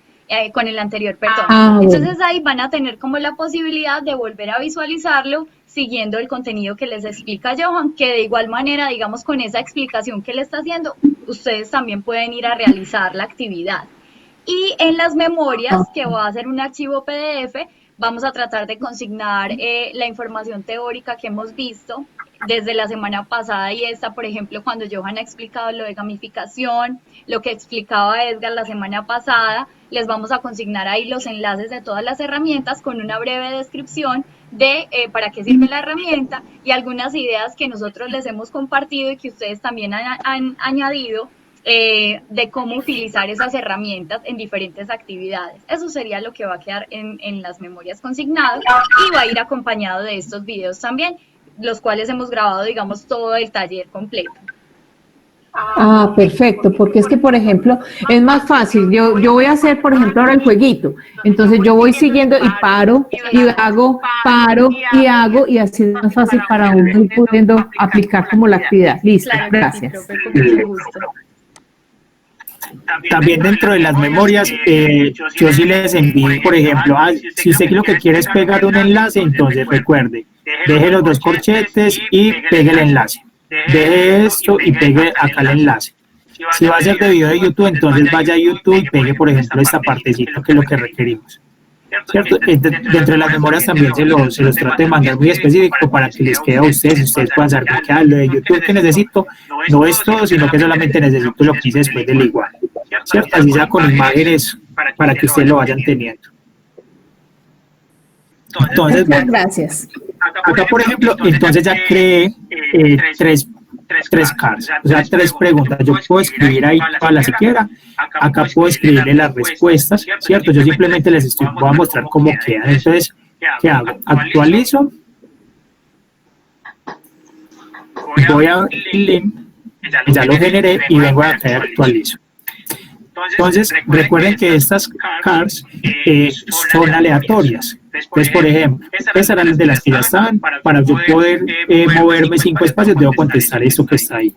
Perdón. Entonces ahí van a tener como la posibilidad de volver a visualizarlo siguiendo el contenido que les explica Johan, que de igual manera, digamos, con esa explicación que le está haciendo, ustedes también pueden ir a realizar la actividad. Y en las memorias, que va a ser un archivo PDF, vamos a tratar de consignar la información teórica que hemos visto desde la semana pasada y esta, por ejemplo, cuando Johan ha explicado lo de gamificación, lo que explicaba Edgar la semana pasada, les vamos a consignar ahí los enlaces de todas las herramientas con una breve descripción de para qué sirve la herramienta y algunas ideas que nosotros les hemos compartido y que ustedes también han añadido de cómo utilizar esas herramientas en diferentes actividades. Eso sería lo que va a quedar en las memorias consignadas y va a ir acompañado de estos videos también, los cuales hemos grabado, digamos, todo el taller completo.
Ah, perfecto, porque es que, por ejemplo, es más fácil, yo voy a hacer, por ejemplo, ahora el jueguito, entonces yo voy siguiendo y paro, y hago, paro, y hago, y así es más fácil para uno ir pudiendo aplicar como la actividad. Listo,
Claro,
gracias.
sí, profe, con mucho gusto.
También dentro de las memorias, yo sí les envío, por ejemplo, si usted lo que quiere es pegar un enlace, entonces recuerde, deje los dos corchetes y pegue el enlace. Deje esto y pegue acá el enlace. Si va a ser de video de YouTube, entonces vaya a YouTube y pegue, por ejemplo, esta partecita que es lo que requerimos. ¿Cierto? Dentro de las memorias también se los trato de mandar muy específico para que les quede a ustedes puedan saber que lo de YouTube que necesito no es todo, sino que solamente necesito lo que hice después del igual. ¿Cierto? Así sea con imágenes para que ustedes lo vayan teniendo. Entonces,
Muchas gracias.
Acá, por ejemplo, entonces ya creé tres cards, o sea, tres preguntas. Yo puedo escribir ahí todas las que quiera. Acá puedo escribirle las respuestas, ¿cierto? Yo simplemente voy a mostrar cómo quedan. Entonces, ¿qué hago? Actualizo. Voy a link, ya lo generé y vengo acá y actualizo. Entonces, recuerden que estas cards son aleatorias. Entonces, por ejemplo, estas eran de las que ya estaban. Para yo poder moverme 5 espacios, debo contestar esto que está ahí.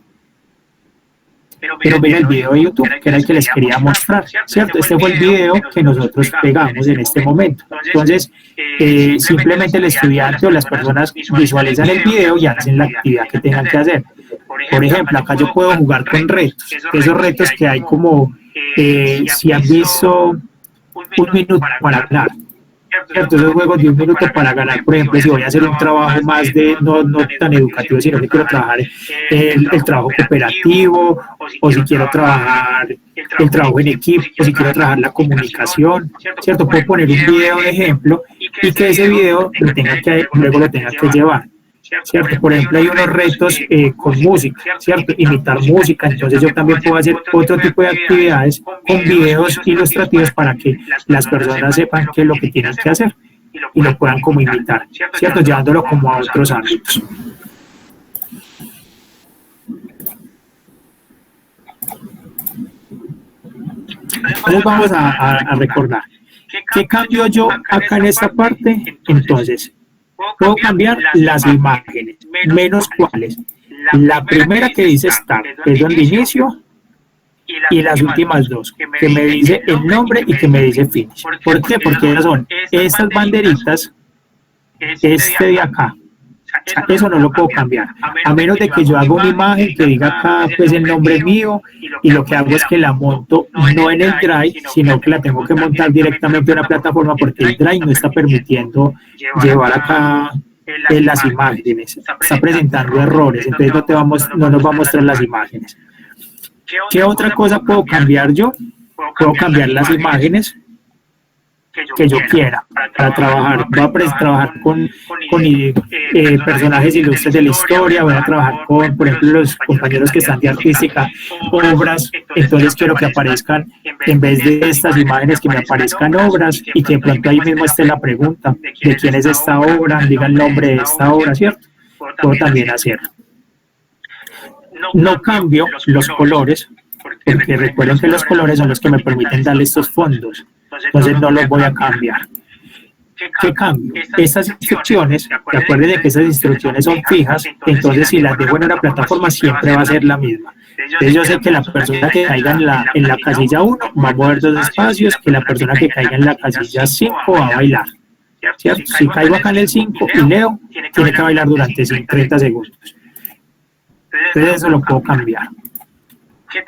Pero mira el video de YouTube, que era el que les quería mostrar, ¿cierto? Este fue el video que nosotros pegamos en este momento. Entonces, simplemente el estudiante o las personas visualizan el video y hacen la actividad que tengan que hacer. Por ejemplo, acá yo puedo jugar con retos. Esos retos que hay como, si han visto un minuto para ganar. ¿Cierto? Esos juegos de un minuto para ganar, por ejemplo, si voy a hacer un trabajo más de, no tan educativo, sino que quiero trabajar el trabajo cooperativo, o si quiero trabajar el trabajo en equipo, o si quiero trabajar la comunicación, ¿cierto? Puedo poner un video de ejemplo y que ese video luego lo tenga que llevar. ¿Cierto? Por ejemplo, hay unos retos con música, ¿cierto? Imitar música, entonces yo también puedo hacer otro tipo de actividades con videos ilustrativos para que las personas sepan qué es lo que tienen que hacer y lo puedan como imitar, ¿cierto? Llevándolo como a otros ámbitos. Entonces vamos a recordar. ¿Qué cambio yo acá en esta parte? Entonces, puedo cambiar las imágenes, menos cuáles. La primera que dice Start, que es donde inicio, y las últimas dos, que me dice el nombre y que me dice Finish. ¿Por qué? Porque esas son estas banderitas, este de acá. O sea, eso no lo puedo cambiar, a menos de que yo haga una imagen que diga acá pues el nombre mío, y lo que hago es que la monto no en el Drive, sino que la tengo que montar directamente en una plataforma, porque el Drive no está permitiendo llevar acá las imágenes, está presentando errores, entonces no nos va a mostrar las imágenes. ¿Qué otra cosa puedo cambiar yo? Puedo cambiar las imágenes que yo quiera para trabajar. Voy a trabajar con personajes ilustres de la historia, voy a trabajar con, por ejemplo, los compañeros que están de artística, obras, entonces quiero que aparezcan, en vez de estas imágenes, que me aparezcan obras y que de pronto ahí mismo esté la pregunta de quién es esta obra, diga el nombre de esta obra, ¿cierto? Puedo también hacerlo. No cambio los colores, porque recuerden que los colores son los que me permiten darle estos fondos. Entonces no los voy a cambiar. ¿Qué cambio? Estas instrucciones, recuerden de que estas instrucciones son fijas, entonces si las dejo en una plataforma siempre va a ser la misma. Entonces yo sé que la persona que caiga en la casilla 1 va a mover 2 espacios, que la persona que caiga en la casilla 5 va a bailar, ¿cierto? Si caigo acá en el 5 y leo, tiene que bailar durante 30 segundos. Entonces eso lo puedo cambiar.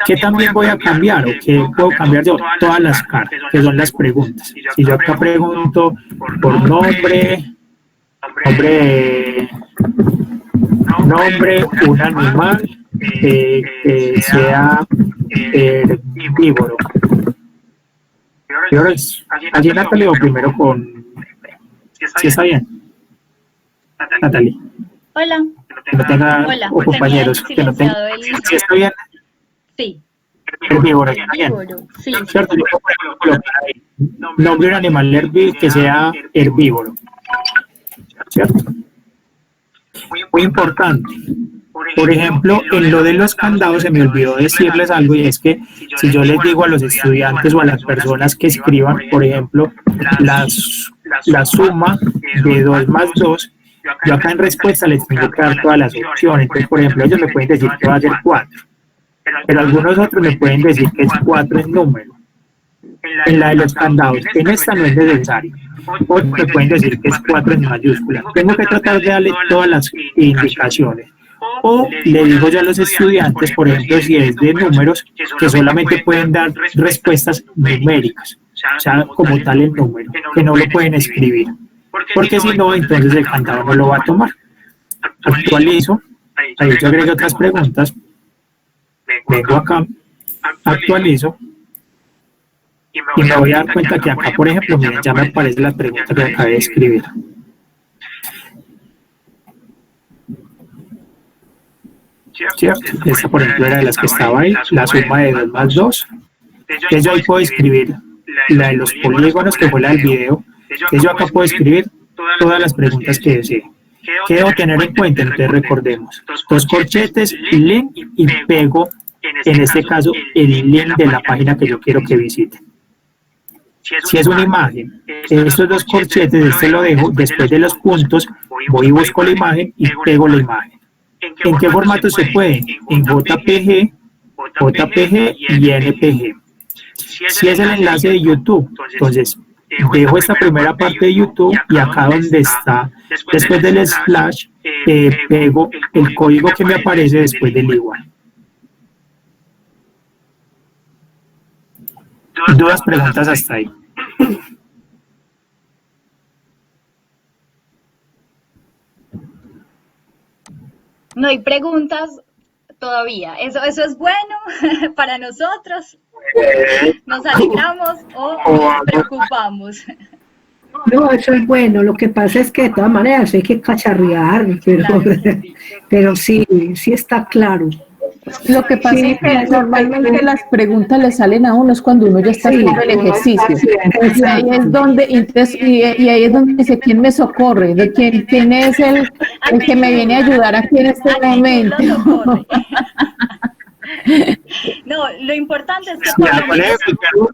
¿Qué también voy a cambiar o qué puedo cambiar yo? Todas las cartas, que son las preguntas. Si yo acá pregunto por nombre, un animal que sea herbívoro. Y ahora allí Natalie o primero con... ¿Sí está bien? Natalie.
Hola.
Que no tenga
Hola.
o compañeros que no tengan. ¿Sí está bien?
Sí.
Herbívoro, está bien.
Sí.
¿Cierto? Yo puedo colocar ahí nombre de un animal que sea herbívoro. ¿Cierto? Muy importante. Por ejemplo, en lo de los candados se me olvidó decirles algo y es que si yo les digo a los estudiantes o a las personas que escriban, por ejemplo, la suma de 2 más 2, yo acá en respuesta les tengo que dar todas las opciones. Entonces, por ejemplo, ellos me pueden decir que va a ser 4, pero algunos otros me pueden decir que es 4 en número. En la de los candados, en esta no es necesario. Otros me pueden decir que es 4 en mayúscula. Tengo que tratar de darle todas las indicaciones. O le digo yo a los estudiantes, por ejemplo, si es de números, que solamente pueden dar respuestas numéricas, o sea, como tal el número, que no lo pueden escribir. Porque si no, entonces el candado no lo va a tomar. Actualizo, ahí yo agrego otras preguntas, vengo acá, actualizo, y me voy a dar cuenta que acá, por ejemplo, miren, ya me aparece la pregunta que acabé de escribir. ¿Cierto? Esta, por ejemplo, era de las que estaba ahí, la suma de 2 más 2. Entonces yo ahí puedo escribir la de los polígonos, que fue la del video. Entonces yo acá puedo escribir todas las preguntas que desee. ¿Qué debo tener en cuenta? Entonces recordemos, 2 corchetes, link y pego, en este caso, el link de la página que yo quiero que visiten. Si es una imagen, estos 2 corchetes, este lo dejo, después de los puntos, voy y busco la imagen y pego la imagen. ¿En qué formato se puede? En JPG, y NPG. Si es el enlace de YouTube, entonces dejo esta primera parte de YouTube y acá donde está, después del slash, pego el código que me aparece después del igual. Dudas, preguntas hasta ahí.
No hay preguntas todavía. Eso es bueno para nosotros. Nos alegramos o nos preocupamos.
No, eso es bueno. Lo que pasa es que de todas maneras hay que cacharrear,
Claro que sí.
pero sí está claro.
Lo que pasa es que normalmente las preguntas le salen a uno es cuando uno ya está haciendo el ejercicio. Y ahí es donde, y ahí es donde dice, ¿quién me socorre? ¿De quién es el que me viene a ayudar aquí en este momento?
No, lo importante es que por lo menos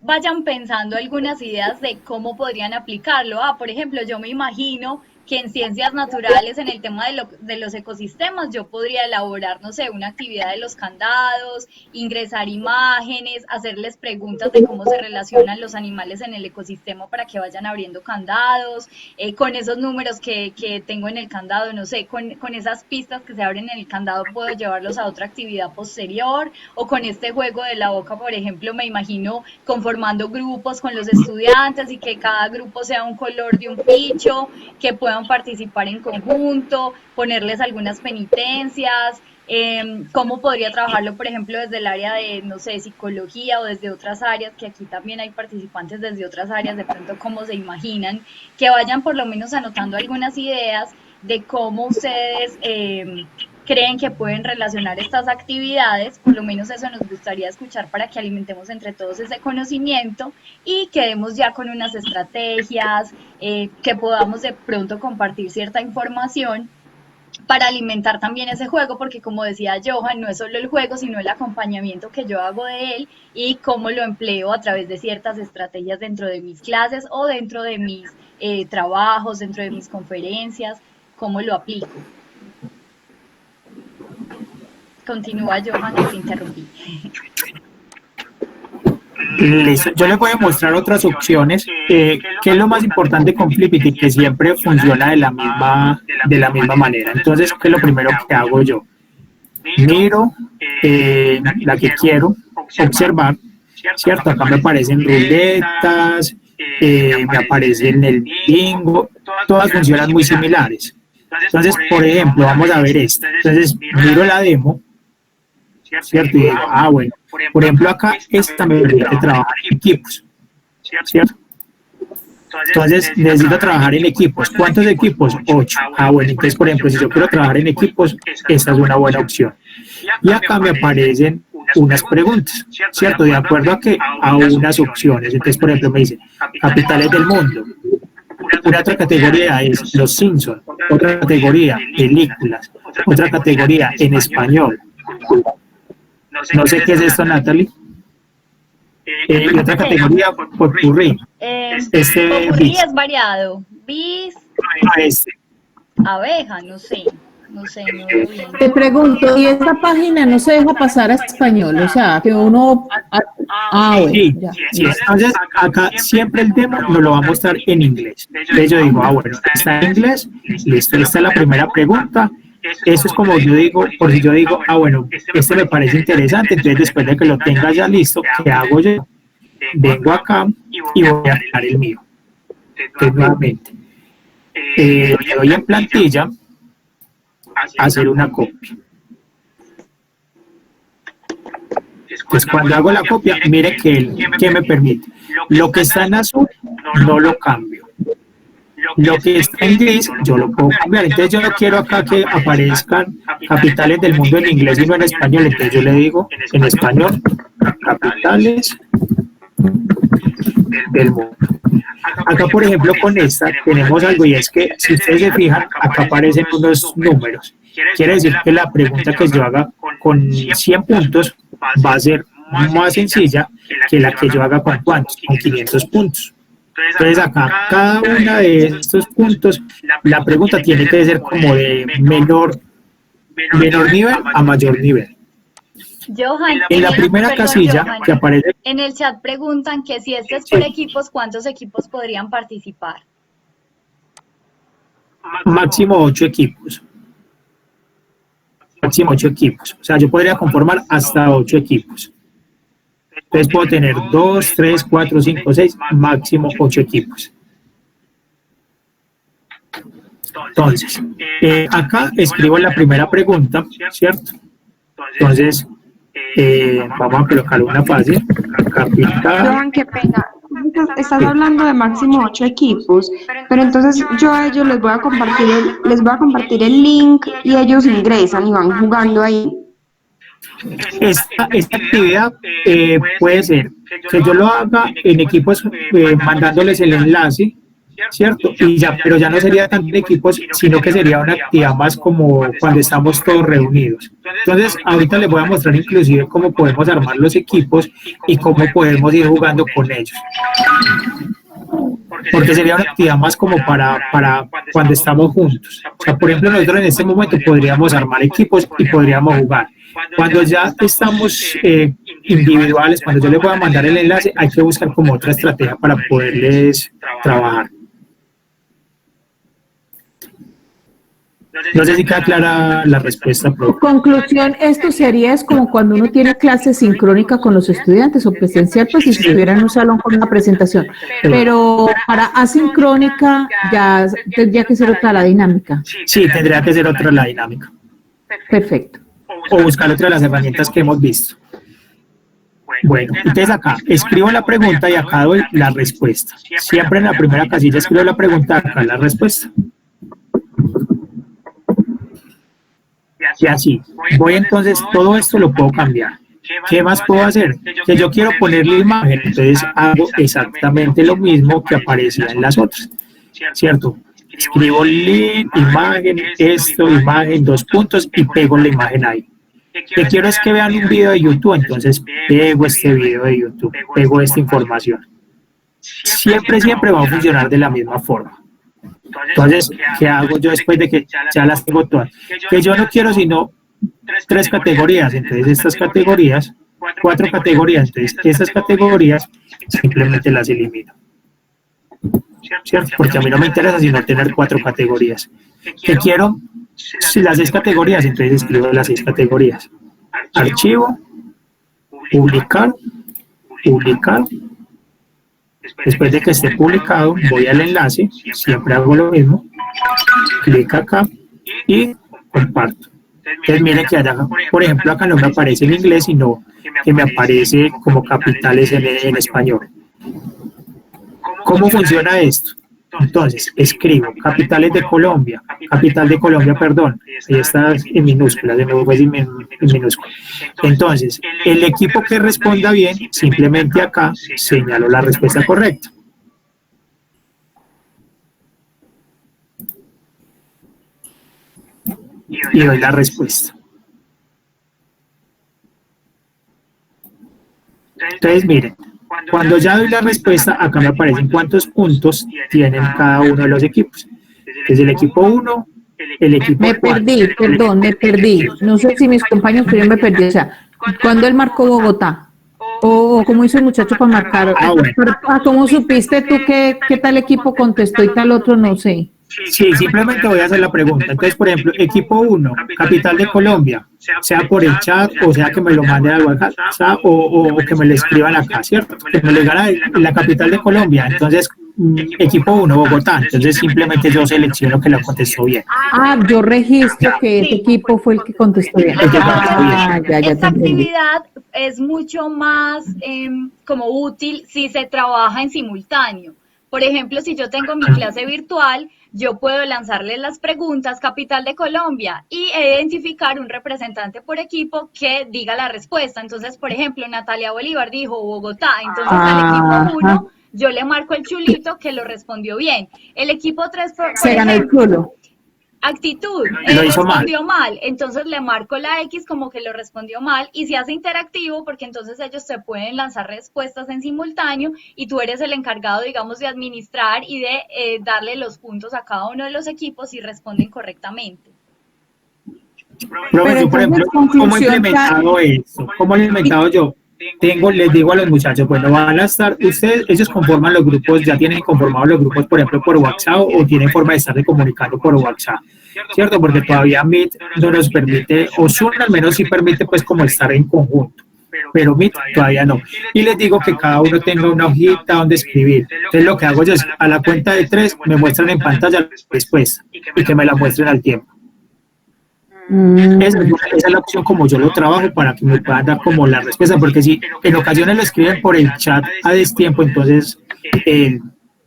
vayan pensando algunas ideas de cómo podrían aplicarlo. Por ejemplo, yo me imagino que en ciencias naturales, en el tema de los ecosistemas, yo podría elaborar, no sé, una actividad de los candados, ingresar imágenes, hacerles preguntas de cómo se relacionan los animales en el ecosistema para que vayan abriendo candados, con esos números que tengo en el candado, no sé, con esas pistas que se abren en el candado puedo llevarlos a otra actividad posterior, o con este juego de la boca, por ejemplo, me imagino conformando grupos con los estudiantes y que cada grupo sea un color de un bicho, que puedan participar en conjunto, ponerles algunas penitencias, cómo podría trabajarlo, por ejemplo, desde el área de, no sé, psicología o desde otras áreas, que aquí también hay participantes desde otras áreas, de pronto cómo se imaginan, que vayan por lo menos anotando algunas ideas de cómo ustedes creen que pueden relacionar estas actividades. Por lo menos eso nos gustaría escuchar para que alimentemos entre todos ese conocimiento y quedemos ya con unas estrategias, que podamos de pronto compartir cierta información para alimentar también ese juego, porque como decía Johan, no es solo el juego, sino el acompañamiento que yo hago de él y cómo lo empleo a través de ciertas estrategias dentro de mis clases o dentro de mis trabajos, dentro de mis conferencias, cómo lo aplico. Continúa, Johan, que te interrumpí.
Listo. Yo les voy a mostrar otras opciones, que es lo más importante con Flippity, que siempre funciona de la misma manera. Entonces, ¿qué es lo primero que hago yo? Miro la que quiero observar, ¿cierto? Acá me aparecen ruletas, me aparecen el bingo, todas funcionan muy similares. Entonces, por ejemplo, vamos a ver esta. Entonces, miro la demo, ¿cierto? Y digo, bueno, por ejemplo, acá esta me permite trabajar en equipos, ¿cierto? Entonces, necesito trabajar en equipos. ¿Cuántos equipos? 8. Bueno, entonces, por ejemplo, si yo quiero trabajar en equipos, esta es una buena opción. Y acá me aparecen unas preguntas, ¿cierto? De acuerdo a unas opciones. Entonces, por ejemplo, me dice, capitales del mundo. Una otra categoría es Los Simpsons. Otra categoría, películas. Otra categoría, en español. No sé qué es esto, Natalie. Y otra categoría, potpourri.
Potpourri es variado. Bis,
Este.
abeja, no sé, no veo bien.
Te pregunto, ¿y esta página no se deja pasar a español? O sea, que uno... bueno,
Sí,
ya.
sí, entonces acá siempre el demo nos lo va a mostrar en inglés. Entonces yo digo, bueno, está en inglés, listo, esta es la primera pregunta. Eso es como yo digo, por si yo digo, bueno, este me parece interesante, entonces después de que lo tenga ya listo, ¿qué hago yo? Vengo acá y voy a crear el mío. Entonces nuevamente, le doy en plantilla, hacer una copia. Entonces cuando hago la copia, mire que me permite. Lo que está en azul, no lo cambio. Lo que está en gris, yo lo puedo cambiar. Entonces yo no quiero acá que aparezcan capitales del mundo en inglés y no en español. Entonces yo le digo en español, capitales del mundo. Acá, por ejemplo, con esta tenemos algo, y es que si ustedes se fijan, acá aparecen unos números. Quiere decir que la pregunta que yo haga con 100 puntos va a ser más sencilla que la que yo haga con ¿cuántos? Con 500 puntos. Entonces acá, cada uno de estos puntos, la pregunta tiene que ser como de menor nivel a mayor nivel.
Johan,
En la primera casilla
Johan,
que aparece,
en el chat preguntan que si este es por equipos, ¿cuántos equipos podrían participar?
máximo 8 equipos. Máximo 8 equipos. O sea, yo podría conformar hasta 8 equipos. Entonces puedo tener 2, 3, 4, 5, 6, máximo 8 equipos. Entonces, acá escribo la primera pregunta, ¿cierto? Entonces, vamos a colocar una fácil. Capital.
Johan, qué pena. Estás hablando de máximo 8 equipos, pero entonces yo a ellos les voy a compartir el link y ellos ingresan y van jugando ahí.
Esta actividad puede ser que yo lo haga en equipos mandándoles el enlace, ¿cierto? Y ya, pero ya no sería tan de equipos, sino que sería una actividad más como cuando estamos todos reunidos. Entonces, ahorita les voy a mostrar inclusive cómo podemos armar los equipos y cómo podemos ir jugando con ellos. Porque sería una actividad más como para cuando estamos juntos. O sea, por ejemplo, nosotros en este momento podríamos armar equipos y podríamos jugar. Cuando ya estamos individuales, cuando yo les voy a mandar el enlace, hay que buscar como otra estrategia para poderles trabajar. No sé si queda clara la respuesta, profe.
Conclusión, esto sería es como cuando uno tiene clase sincrónica con los estudiantes o presencial, pues si estuviera en un salón con una presentación. Pero para asincrónica ya tendría que ser otra la dinámica.
Sí, tendría que ser otra la dinámica.
Perfecto.
O buscar otra de las herramientas que hemos visto. Bueno, entonces acá escribo la pregunta y acá doy la respuesta. Siempre en la primera casilla escribo la pregunta, acá la respuesta. Y así, voy entonces, todo esto lo puedo cambiar. ¿Qué más puedo hacer? Que yo quiero ponerle imagen, entonces hago exactamente lo mismo que aparecía en las otras, ¿cierto? Escribo link, imagen, esto, imagen, 2 puntos y pego la imagen ahí. Que quiero es que vean un video de YouTube, entonces pego este video de YouTube, pego esta información. Siempre va a funcionar de la misma forma. Entonces, ¿qué hago yo después de que ya las tengo todas? Que yo no quiero sino 3 categorías, entonces estas categorías 4 categorías, entonces esas categorías simplemente las elimino, ¿cierto? Porque a mí no me interesa sino tener 4 categorías. ¿Qué quiero? Si las 6 categorías, entonces escribo las 6 categorías. Archivo, publicar, publicar. Después de que esté publicado, voy al enlace, siempre hago lo mismo, clic acá y comparto. Entonces miren que allá, por ejemplo, acá no me aparece en inglés, sino que me aparece como capitales en español. ¿Cómo funciona esto? Entonces, escribo capitales de Colombia, capital de Colombia, perdón, ahí está en minúsculas, de nuevo en minúsculas. Entonces, el equipo que responda bien, simplemente acá señalo la respuesta correcta. Y doy la respuesta. Entonces, miren, cuando ya doy la respuesta, acá me aparecen cuántos puntos tienen cada uno de los equipos. Es el equipo 1, el equipo 4.
Me perdí. No sé si mis compañeros, pero yo me perdí. O sea, ¿cuándo él marcó Bogotá? O cómo hizo el muchacho para marcar.
Bueno.
¿Cómo supiste tú qué tal equipo contestó y tal otro? No sé.
Sí, simplemente voy a hacer la pregunta. Entonces, por ejemplo, equipo 1, capital de Colombia, sea por el chat, o sea que me lo manden al WhatsApp, o que me lo escriban acá, ¿cierto? Que me lo digan la capital de Colombia. Entonces, equipo 1, Bogotá. Entonces, simplemente yo selecciono que lo contestó bien.
Yo registro que ese equipo fue el que contestó bien.
Esta actividad es mucho más como útil si se trabaja en simultáneo. Por ejemplo, si yo tengo mi clase virtual, yo puedo lanzarle las preguntas capital de Colombia y identificar un representante por equipo que diga la respuesta. Entonces, por ejemplo, Natalia Bolívar dijo Bogotá. Entonces, al equipo 1 yo le marco el chulito que lo respondió bien. El equipo 3,
se ganó el chulo.
Actitud, él respondió mal, entonces le marco la X como que lo respondió mal y se hace interactivo porque entonces ellos te pueden lanzar respuestas en simultáneo y tú eres el encargado, digamos, de administrar y de darle los puntos a cada uno de los equipos si responden correctamente.
Profesor, por ejemplo, ¿cómo he implementado eso? ¿Cómo lo he implementado yo? Les digo a los muchachos, bueno, van a estar, ellos conforman los grupos, ya tienen conformados los grupos, por ejemplo, por WhatsApp o tienen forma de estar comunicando por WhatsApp, ¿cierto? Porque todavía Meet no nos permite, o Zoom al menos sí permite pues como estar en conjunto, pero Meet todavía no. Y les digo que cada uno tenga una hojita donde escribir. Entonces lo que hago yo es, a la cuenta de 3, me muestran en pantalla la respuesta y que me la muestren al tiempo. Esa es la opción como yo lo trabajo para que me puedan dar como la respuesta, porque si en ocasiones lo escriben por el chat a destiempo, entonces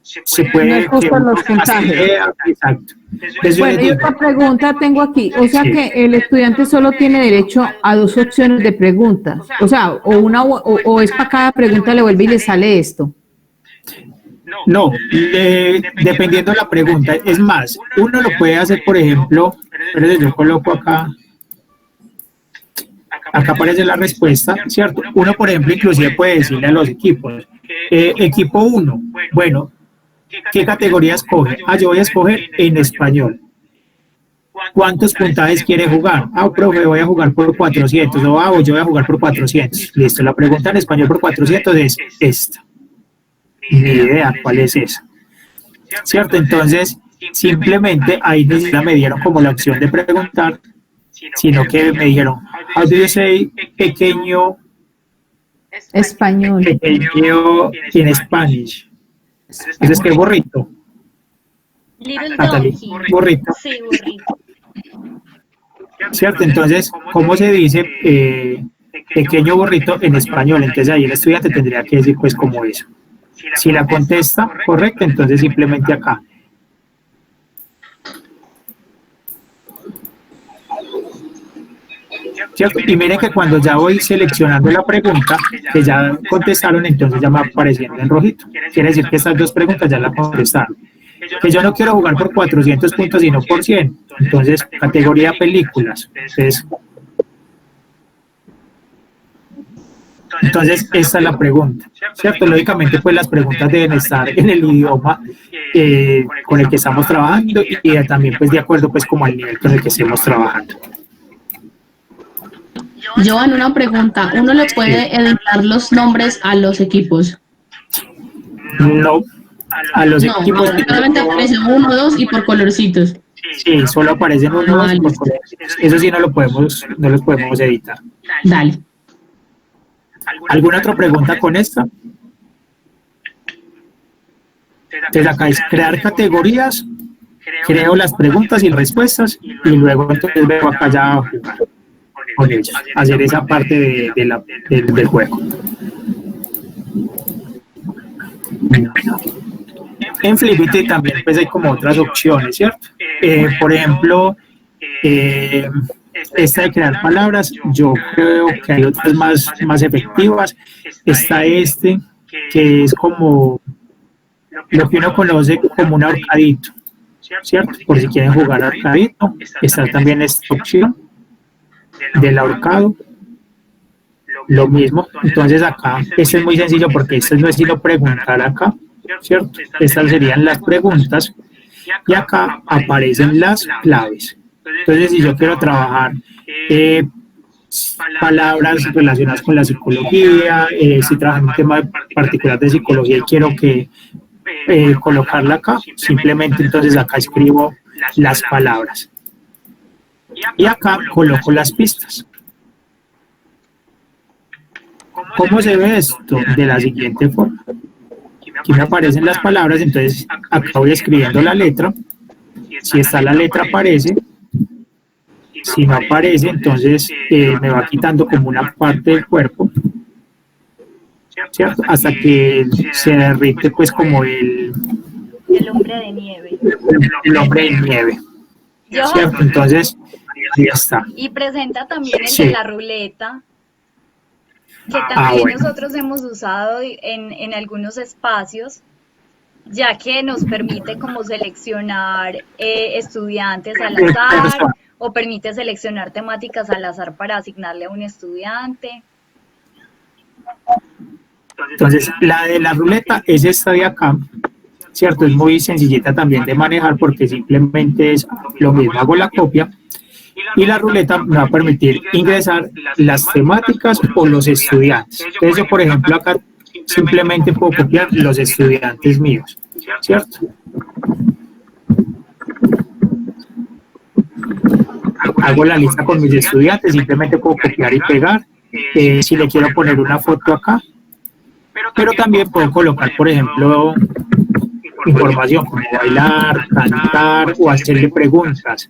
se puede...
los puntajes.
Exacto.
Bueno, y otra pregunta tengo aquí, o sea que el estudiante solo tiene derecho a 2 opciones de preguntas, o sea, o es para cada pregunta le vuelve y le sale esto.
No, dependiendo de la pregunta. Es más, uno lo puede hacer, por ejemplo, pero yo coloco acá aparece la respuesta, ¿cierto? Uno, por ejemplo, inclusive puede decirle a los equipos, equipo 1, bueno, ¿qué categoría escoge? Yo voy a escoger en español. ¿Cuántos puntajes quiere jugar? Profe, voy a jugar por 400, o yo voy a jugar por 400. Listo, la pregunta en español por 400 es esta. Ni idea cuál es esa, ¿cierto? Entonces, simplemente ahí ni siquiera me dieron como la opción de preguntar, sino que me dijeron, how do you say pequeño
español?
Pequeño en Spanish. Entonces, ¿qué burrito?
Little
Natalie,
donkey.
burrito.
Sí, burrito.
¿Cierto? Entonces, ¿cómo se dice pequeño burrito en español? Entonces ahí el estudiante tendría que decir pues como eso. Si la contesta correcta, entonces simplemente acá. ¿Cierto? Y miren que cuando ya voy seleccionando la pregunta, que ya contestaron, entonces ya me va apareciendo en rojito. Quiere decir que estas 2 preguntas ya las contestaron. Que yo no quiero jugar por 400 puntos, sino por 100. Entonces, categoría películas. Entonces, esta es la pregunta, ¿cierto? Lógicamente, pues las preguntas deben estar en el idioma con el que estamos trabajando y también, pues, de acuerdo, pues, como al nivel con el que estemos trabajando.
Joan, una pregunta. ¿Uno le puede editar los nombres a los equipos?
No, a los
No,
equipos.
solamente aparece 1, 2 y por colorcitos.
Sí, solo aparecen uno, dos por colores. Eso sí no los podemos editar.
Dale.
¿Alguna otra pregunta con esta? Entonces acá es crear categorías, creo las preguntas y respuestas y luego entonces vengo acá ya a jugar con ellos, hacer esa parte del juego. En Flippity también pues hay como otras opciones, ¿cierto? Por ejemplo, esta de crear palabras, yo creo que hay otras más efectivas. Está que es como lo que uno conoce como un ahorcadito, ¿cierto? Por si quieren jugar ahorcadito, está también esta opción del ahorcado. Lo mismo, entonces acá, este es muy sencillo porque este no es sino preguntar acá, ¿cierto? Estas serían las preguntas y acá aparecen las claves. Entonces, si yo quiero trabajar palabras relacionadas con la psicología, si trabajo en un tema particular de psicología y quiero que colocarla acá, simplemente entonces acá escribo las palabras y acá coloco las pistas. ¿Cómo se ve esto? De la siguiente forma. Aquí me aparecen las palabras, entonces acá voy escribiendo la letra. Si está la letra aparece. Si no aparece, entonces me va quitando como una parte del cuerpo, ¿cierto? Hasta que se derrite pues como el
hombre de nieve.
El hombre de nieve. ¿Cierto? Entonces, ahí está.
Y presenta también el
Sí.
de la ruleta, que también
bueno.
nosotros hemos usado en algunos espacios, ya que nos permite como seleccionar estudiantes al azar o permite seleccionar temáticas al azar para asignarle a un estudiante.
Entonces, la de la ruleta es esta de acá, ¿cierto? Es muy sencillita también de manejar porque simplemente es lo mismo, hago la copia y la ruleta me va a permitir ingresar las temáticas o los estudiantes. Entonces yo, por ejemplo, acá simplemente puedo copiar los estudiantes míos, ¿cierto? Hago la lista con mis estudiantes, simplemente puedo copiar y pegar. Si le quiero poner una foto acá, pero también puedo colocar, por ejemplo, información como bailar, cantar o hacerle preguntas,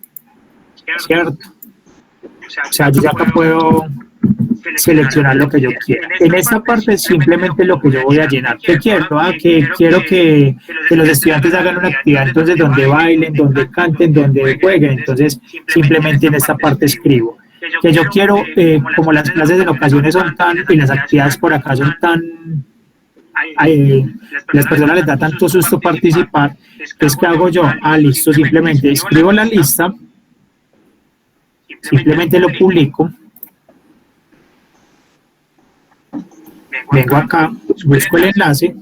¿cierto? O sea, yo acá puedo seleccionar lo que yo quiera. En esta parte simplemente lo que yo voy a llenar. ¿Qué quiero? Que quiero que los estudiantes hagan una actividad, entonces donde bailen, donde canten, donde jueguen. Entonces simplemente en esta parte escribo. Que yo quiero, como las clases en ocasiones son tan, y las actividades por acá son tan, las personas les da tanto susto participar, entonces ¿qué hago yo? Listo, simplemente escribo la lista, simplemente lo publico, vengo acá, busco el enlace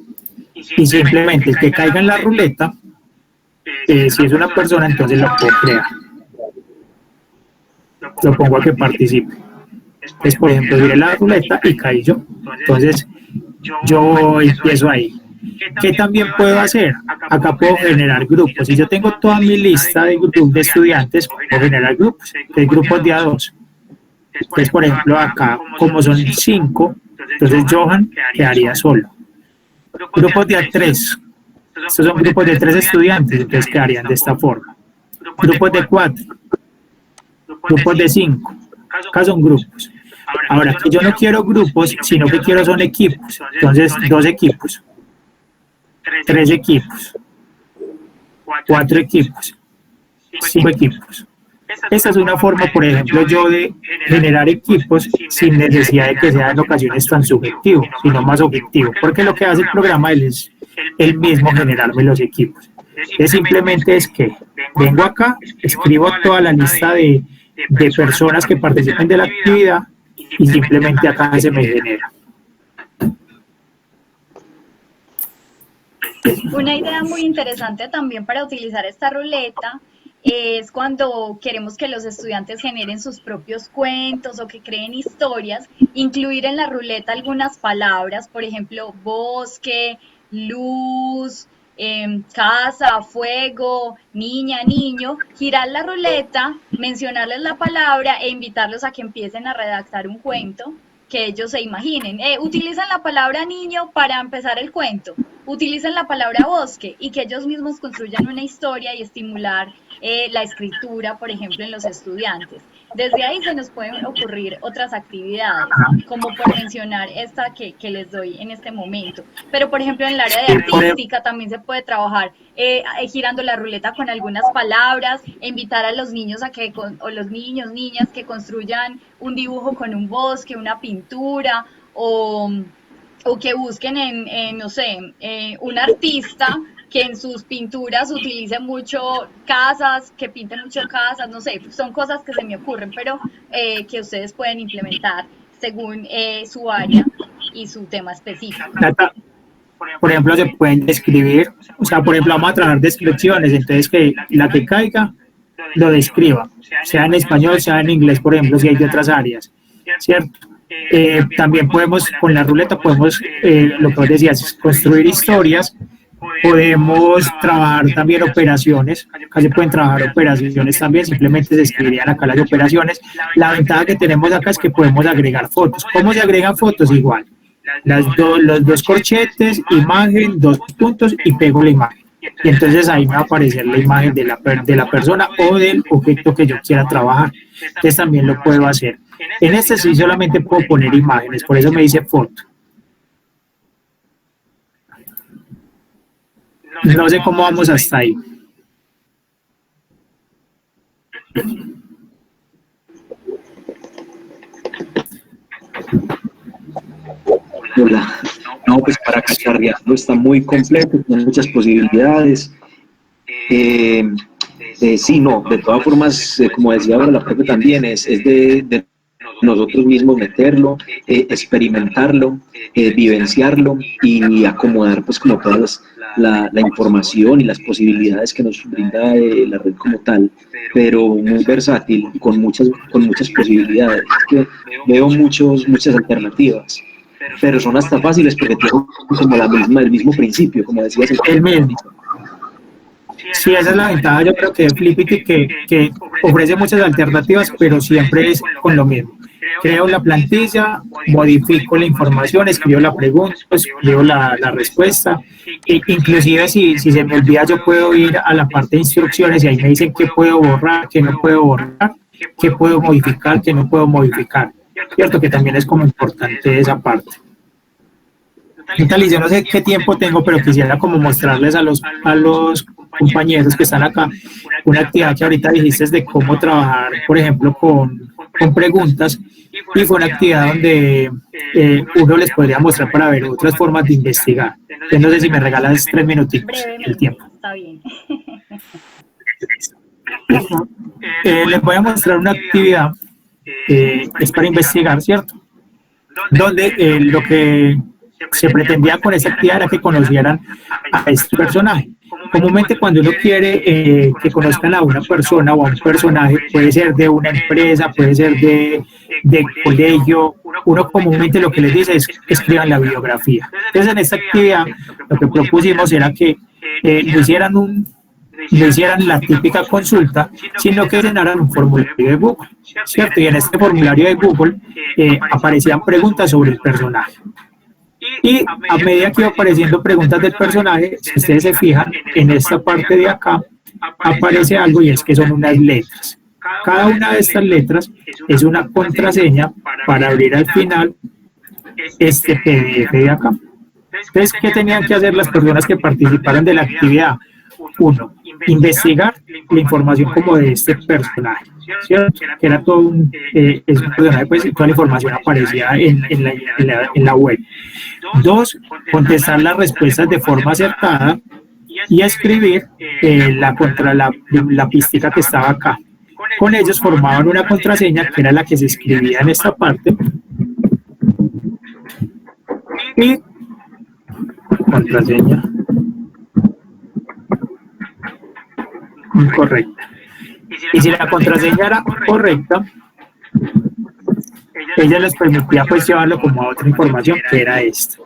y simplemente el que caiga en la ruleta, si es una persona, entonces lo puedo crear. Lo pongo a que participe. Entonces, por ejemplo, diré la ruleta y caí yo. Entonces, yo empiezo ahí. ¿Qué también puedo hacer? Acá puedo generar grupos. Si yo tengo toda mi lista de grupos de estudiantes, puedo generar grupos. Hay grupos de a dos. Entonces, por ejemplo, acá, como son 5, entonces Johan quedaría solo. Grupos de a 3. Estos son grupos de 3 estudiantes, entonces quedarían de esta forma. Grupos de 4. Grupos de 5. Acá son grupos. Ahora, que yo no quiero grupos, sino que quiero son equipos. Entonces, 2 equipos, 3 equipos, 4 equipos, 5 equipos. Esta es una forma, por ejemplo, yo de generar equipos sin necesidad de que sea en ocasiones tan subjetivo, sino más objetivo, porque lo que hace el programa es el mismo generarme los equipos. Es simplemente es que vengo acá, escribo toda la lista de personas que participen de la actividad y simplemente acá se me genera.
Una idea muy interesante también para utilizar esta ruleta es cuando queremos que los estudiantes generen sus propios cuentos o que creen historias, incluir en la ruleta algunas palabras, por ejemplo, bosque, luz, casa, fuego, niña, niño, girar la ruleta, mencionarles la palabra e invitarlos a que empiecen a redactar un cuento que ellos se imaginen. Utilizan la palabra niño para empezar el cuento, utilizan la palabra bosque y que ellos mismos construyan una historia y estimular la escritura, por ejemplo, en los estudiantes. Desde ahí se nos pueden ocurrir otras actividades, como por mencionar esta que les doy en este momento. Pero, por ejemplo, en el área de artística también se puede trabajar girando la ruleta con algunas palabras, e invitar a los niños o los niños, niñas, que construyan un dibujo con un bosque, una pintura, o que busquen no sé, un artista que en sus pinturas utilice mucho casas, que pinte mucho casas, no sé, son cosas que se me ocurren, pero que ustedes pueden implementar según su área y su tema específico.
Por ejemplo, se pueden describir, o sea, por ejemplo, vamos a trabajar descripciones, entonces que la que caiga lo describa, sea en español, sea en inglés, por ejemplo, si hay de otras áreas, ¿cierto? También podemos, con la ruleta, podemos, lo que vos decías, construir historias. Podemos trabajar también operaciones, acá se pueden trabajar operaciones también, simplemente se escribirían acá las operaciones. La ventaja que tenemos acá es que podemos agregar fotos. ¿Cómo se agregan fotos? Igual, los dos corchetes, imagen, dos puntos y pego la imagen. Y entonces ahí me va a aparecer la imagen de la persona o del objeto que yo quiera trabajar. Entonces también lo puedo hacer. En este sí solamente puedo poner imágenes, por eso me dice foto. No sé cómo vamos hasta ahí.
Hola. No, pues para cacharrearlo está muy completo, tiene muchas posibilidades. Sí, no, de todas formas, como decía ahora la profe también, es de nosotros mismos meterlo, experimentarlo, vivenciarlo y acomodar pues como todas la información y las posibilidades que nos brinda la red como tal, pero muy versátil, con muchas posibilidades. Que veo muchas alternativas, pero son hasta fáciles porque tienen como el mismo principio, como decías.
El mismo. Sí, esa es la ventaja, yo creo que de Flippity, que ofrece muchas alternativas, pero siempre es con lo mismo. Creo la plantilla, modifico la información, escribo la pregunta, escribo la respuesta, e inclusive si se me olvida yo puedo ir a la parte de instrucciones y ahí me dicen qué puedo borrar, qué no puedo borrar, qué puedo modificar, qué no puedo modificar. Cierto que también es como importante esa parte. Natalie, yo no sé qué tiempo tengo, pero quisiera como mostrarles a los compañeros que están acá una actividad que ahorita dijiste de cómo trabajar, por ejemplo, con preguntas, y fue una actividad donde uno les podría mostrar para ver otras formas de investigar. Entonces, no sé si me regalas 3 minutitos el tiempo.
Está bien.
Les voy a mostrar una actividad es para investigar, ¿cierto? Donde lo que se pretendía con esa actividad era que conocieran a este personaje. Comúnmente cuando uno quiere que conozcan a una persona o a un personaje, puede ser de una empresa, puede ser de colegio, uno comúnmente lo que les dice es escriban la biografía. Entonces en esta actividad lo que propusimos era que no hicieran la típica consulta, sino que llenaran un formulario de Google, ¿cierto? Y en este formulario de Google aparecían preguntas sobre el personaje. Y a medida que iba apareciendo preguntas del personaje, si ustedes se fijan, en esta parte de acá aparece algo y es que son unas letras. Cada una de estas letras es una contraseña para abrir al final este PDF de acá. Entonces, ¿qué tenían que hacer las personas que participaron de la actividad? Uno, investigar la información como de este personaje, ¿cierto? Que era todo es un personaje, pues toda la información aparecía en la web. Dos, contestar las respuestas de forma acertada y escribir la pística que estaba acá. Con ellos formaban una contraseña que era la que se escribía en esta parte y contraseña incorrecta. Y si la contraseña era correcta, ella les permitía pues llevarlo como a otra información que era esta.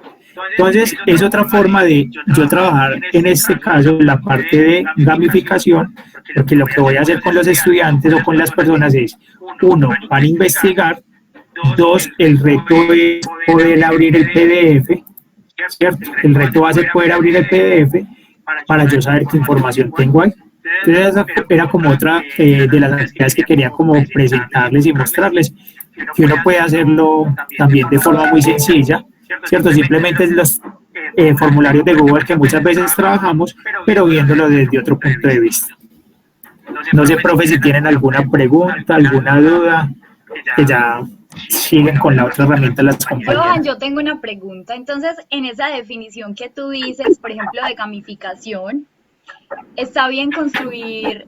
Entonces, es otra forma de yo trabajar en este caso la parte de gamificación, porque lo que voy a hacer con los estudiantes o con las personas es, uno, van a investigar, dos, el reto es poder abrir el PDF, ¿cierto? El reto va a ser poder abrir el PDF para yo saber qué información tengo ahí. Entonces, esa era como otra de las actividades que quería como presentarles y mostrarles, que uno puede hacerlo también de forma muy sencilla, ¿cierto? Simplemente es los formularios de Google que muchas veces trabajamos, pero viéndolo desde otro punto de vista. No sé, profe, si tienen alguna pregunta, alguna duda, que ya siguen con la otra herramienta las compañeras.
Johan, yo tengo una pregunta. Entonces, en esa definición que tú dices, por ejemplo, de gamificación, ¿está bien construir,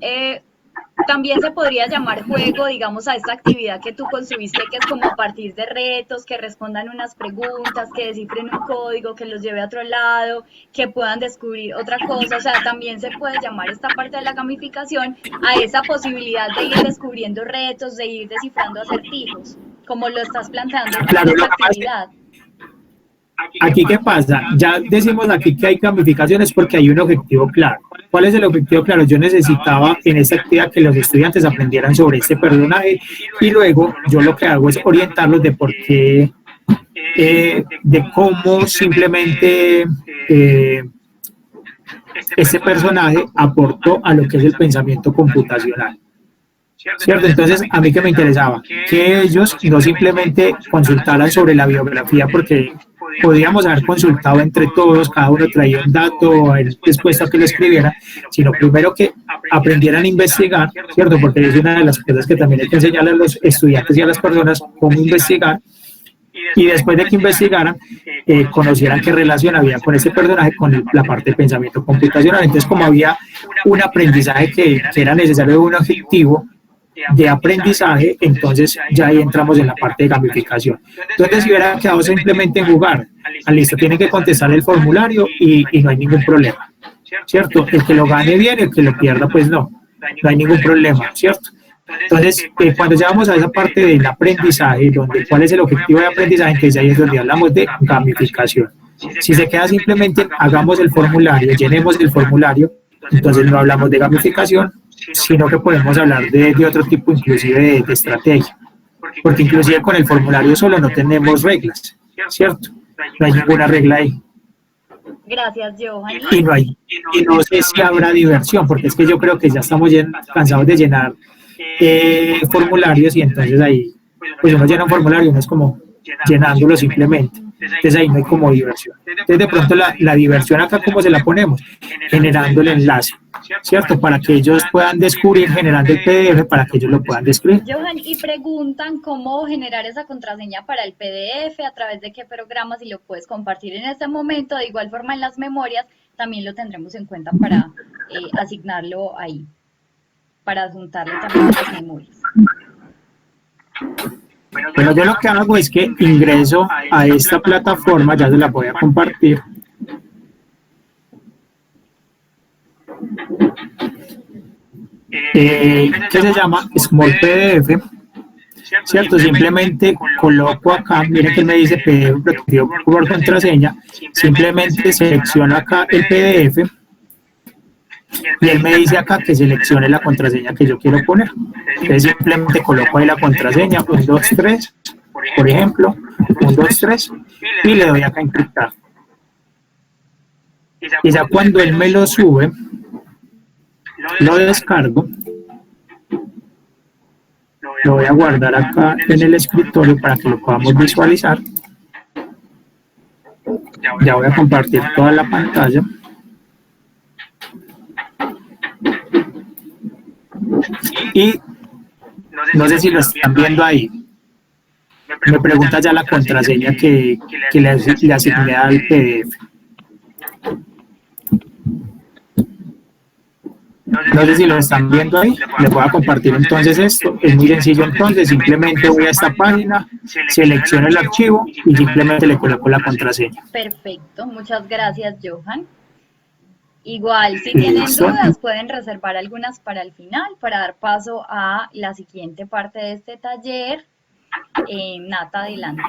también se podría llamar juego, digamos, a esta actividad que tú construiste, que es como a partir de retos, que respondan unas preguntas, que descifren un código, que los lleve a otro lado, que puedan descubrir otra cosa? O sea, también se puede llamar esta parte de la gamificación a esa posibilidad de ir descubriendo retos, de ir descifrando acertijos, como lo estás planteando en esta actividad.
Aquí, ¿qué pasa? Ya decimos aquí que hay gamificaciones porque hay un objetivo claro. ¿Cuál es el objetivo claro? Yo necesitaba en esta actividad que los estudiantes aprendieran sobre este personaje y luego yo lo que hago es orientarlos de por qué, de cómo simplemente este personaje aportó a lo que es el pensamiento computacional. ¿Cierto? Entonces, a mí que me interesaba que ellos no simplemente consultaran sobre la biografía, porque podíamos haber consultado entre todos, cada uno traía un dato dispuesto a que lo escribiera, sino primero que aprendieran a investigar, ¿cierto? Porque es una de las cosas que también hay que enseñarle a los estudiantes y a las personas cómo investigar, y después de que investigaran, conocieran qué relación había con este personaje, con la parte de pensamiento computacional. Entonces, como había un aprendizaje que era necesario, un objetivo de aprendizaje, entonces ya ahí entramos en la parte de gamificación. Entonces, si hubiera quedado simplemente en jugar, listo, tienen que contestar el formulario y no hay ningún problema, ¿cierto? El que lo gane bien, el que lo pierda, pues no hay ningún problema, ¿cierto? Entonces, cuando llegamos a esa parte del aprendizaje, donde cuál es el objetivo de aprendizaje, entonces ahí es donde hablamos de gamificación. Si se queda simplemente hagamos el formulario, llenemos el formulario, entonces no hablamos de gamificación, sino que podemos hablar de otro tipo inclusive de estrategia, porque inclusive con el formulario solo no tenemos reglas, ¿cierto? No hay ninguna regla ahí.
Gracias, Johan.
Y no sé si habrá diversión, porque es que yo creo que ya estamos cansados de llenar formularios, y entonces ahí, pues uno llena un formulario y uno es como llenándolo simplemente. Entonces ahí no hay como diversión. Entonces de pronto la diversión acá, ¿cómo se la ponemos? Generando el enlace, ¿cierto? Para que ellos puedan descubrir, generando el PDF para que ellos lo puedan descubrir.
Johan, y preguntan cómo generar esa contraseña para el PDF, a través de qué programas, y lo puedes compartir en este momento. De igual forma en las memorias también lo tendremos en cuenta para asignarlo ahí, para adjuntarle también a las memorias.
Bueno, yo lo que hago es que ingreso a esta plataforma, ya se la voy a compartir. Que se llama Small PDF, ¿cierto? Simplemente coloco acá, miren que me dice PDF protegido por contraseña, simplemente selecciono acá el PDF, y él me dice acá que seleccione la contraseña que yo quiero poner. Entonces simplemente coloco ahí la contraseña, 1, 2, 3, por ejemplo, 1, 2, 3, y le doy acá a encriptar. Y ya cuando él me lo sube, lo descargo, lo voy a guardar acá en el escritorio para que lo podamos visualizar. Ya voy a compartir toda la pantalla. Y no sé si lo están viendo ahí. Me pregunta ya la contraseña que le asigné al PDF. No sé si lo están viendo ahí. Les voy a compartir entonces esto. Es muy sencillo entonces. Simplemente voy a esta página, selecciono el archivo y simplemente le coloco la contraseña.
Perfecto. Muchas gracias, Johan. Igual, si tienen
Listo.
dudas, pueden reservar algunas para el final, para dar paso a la siguiente parte de este taller. Nata, adelante.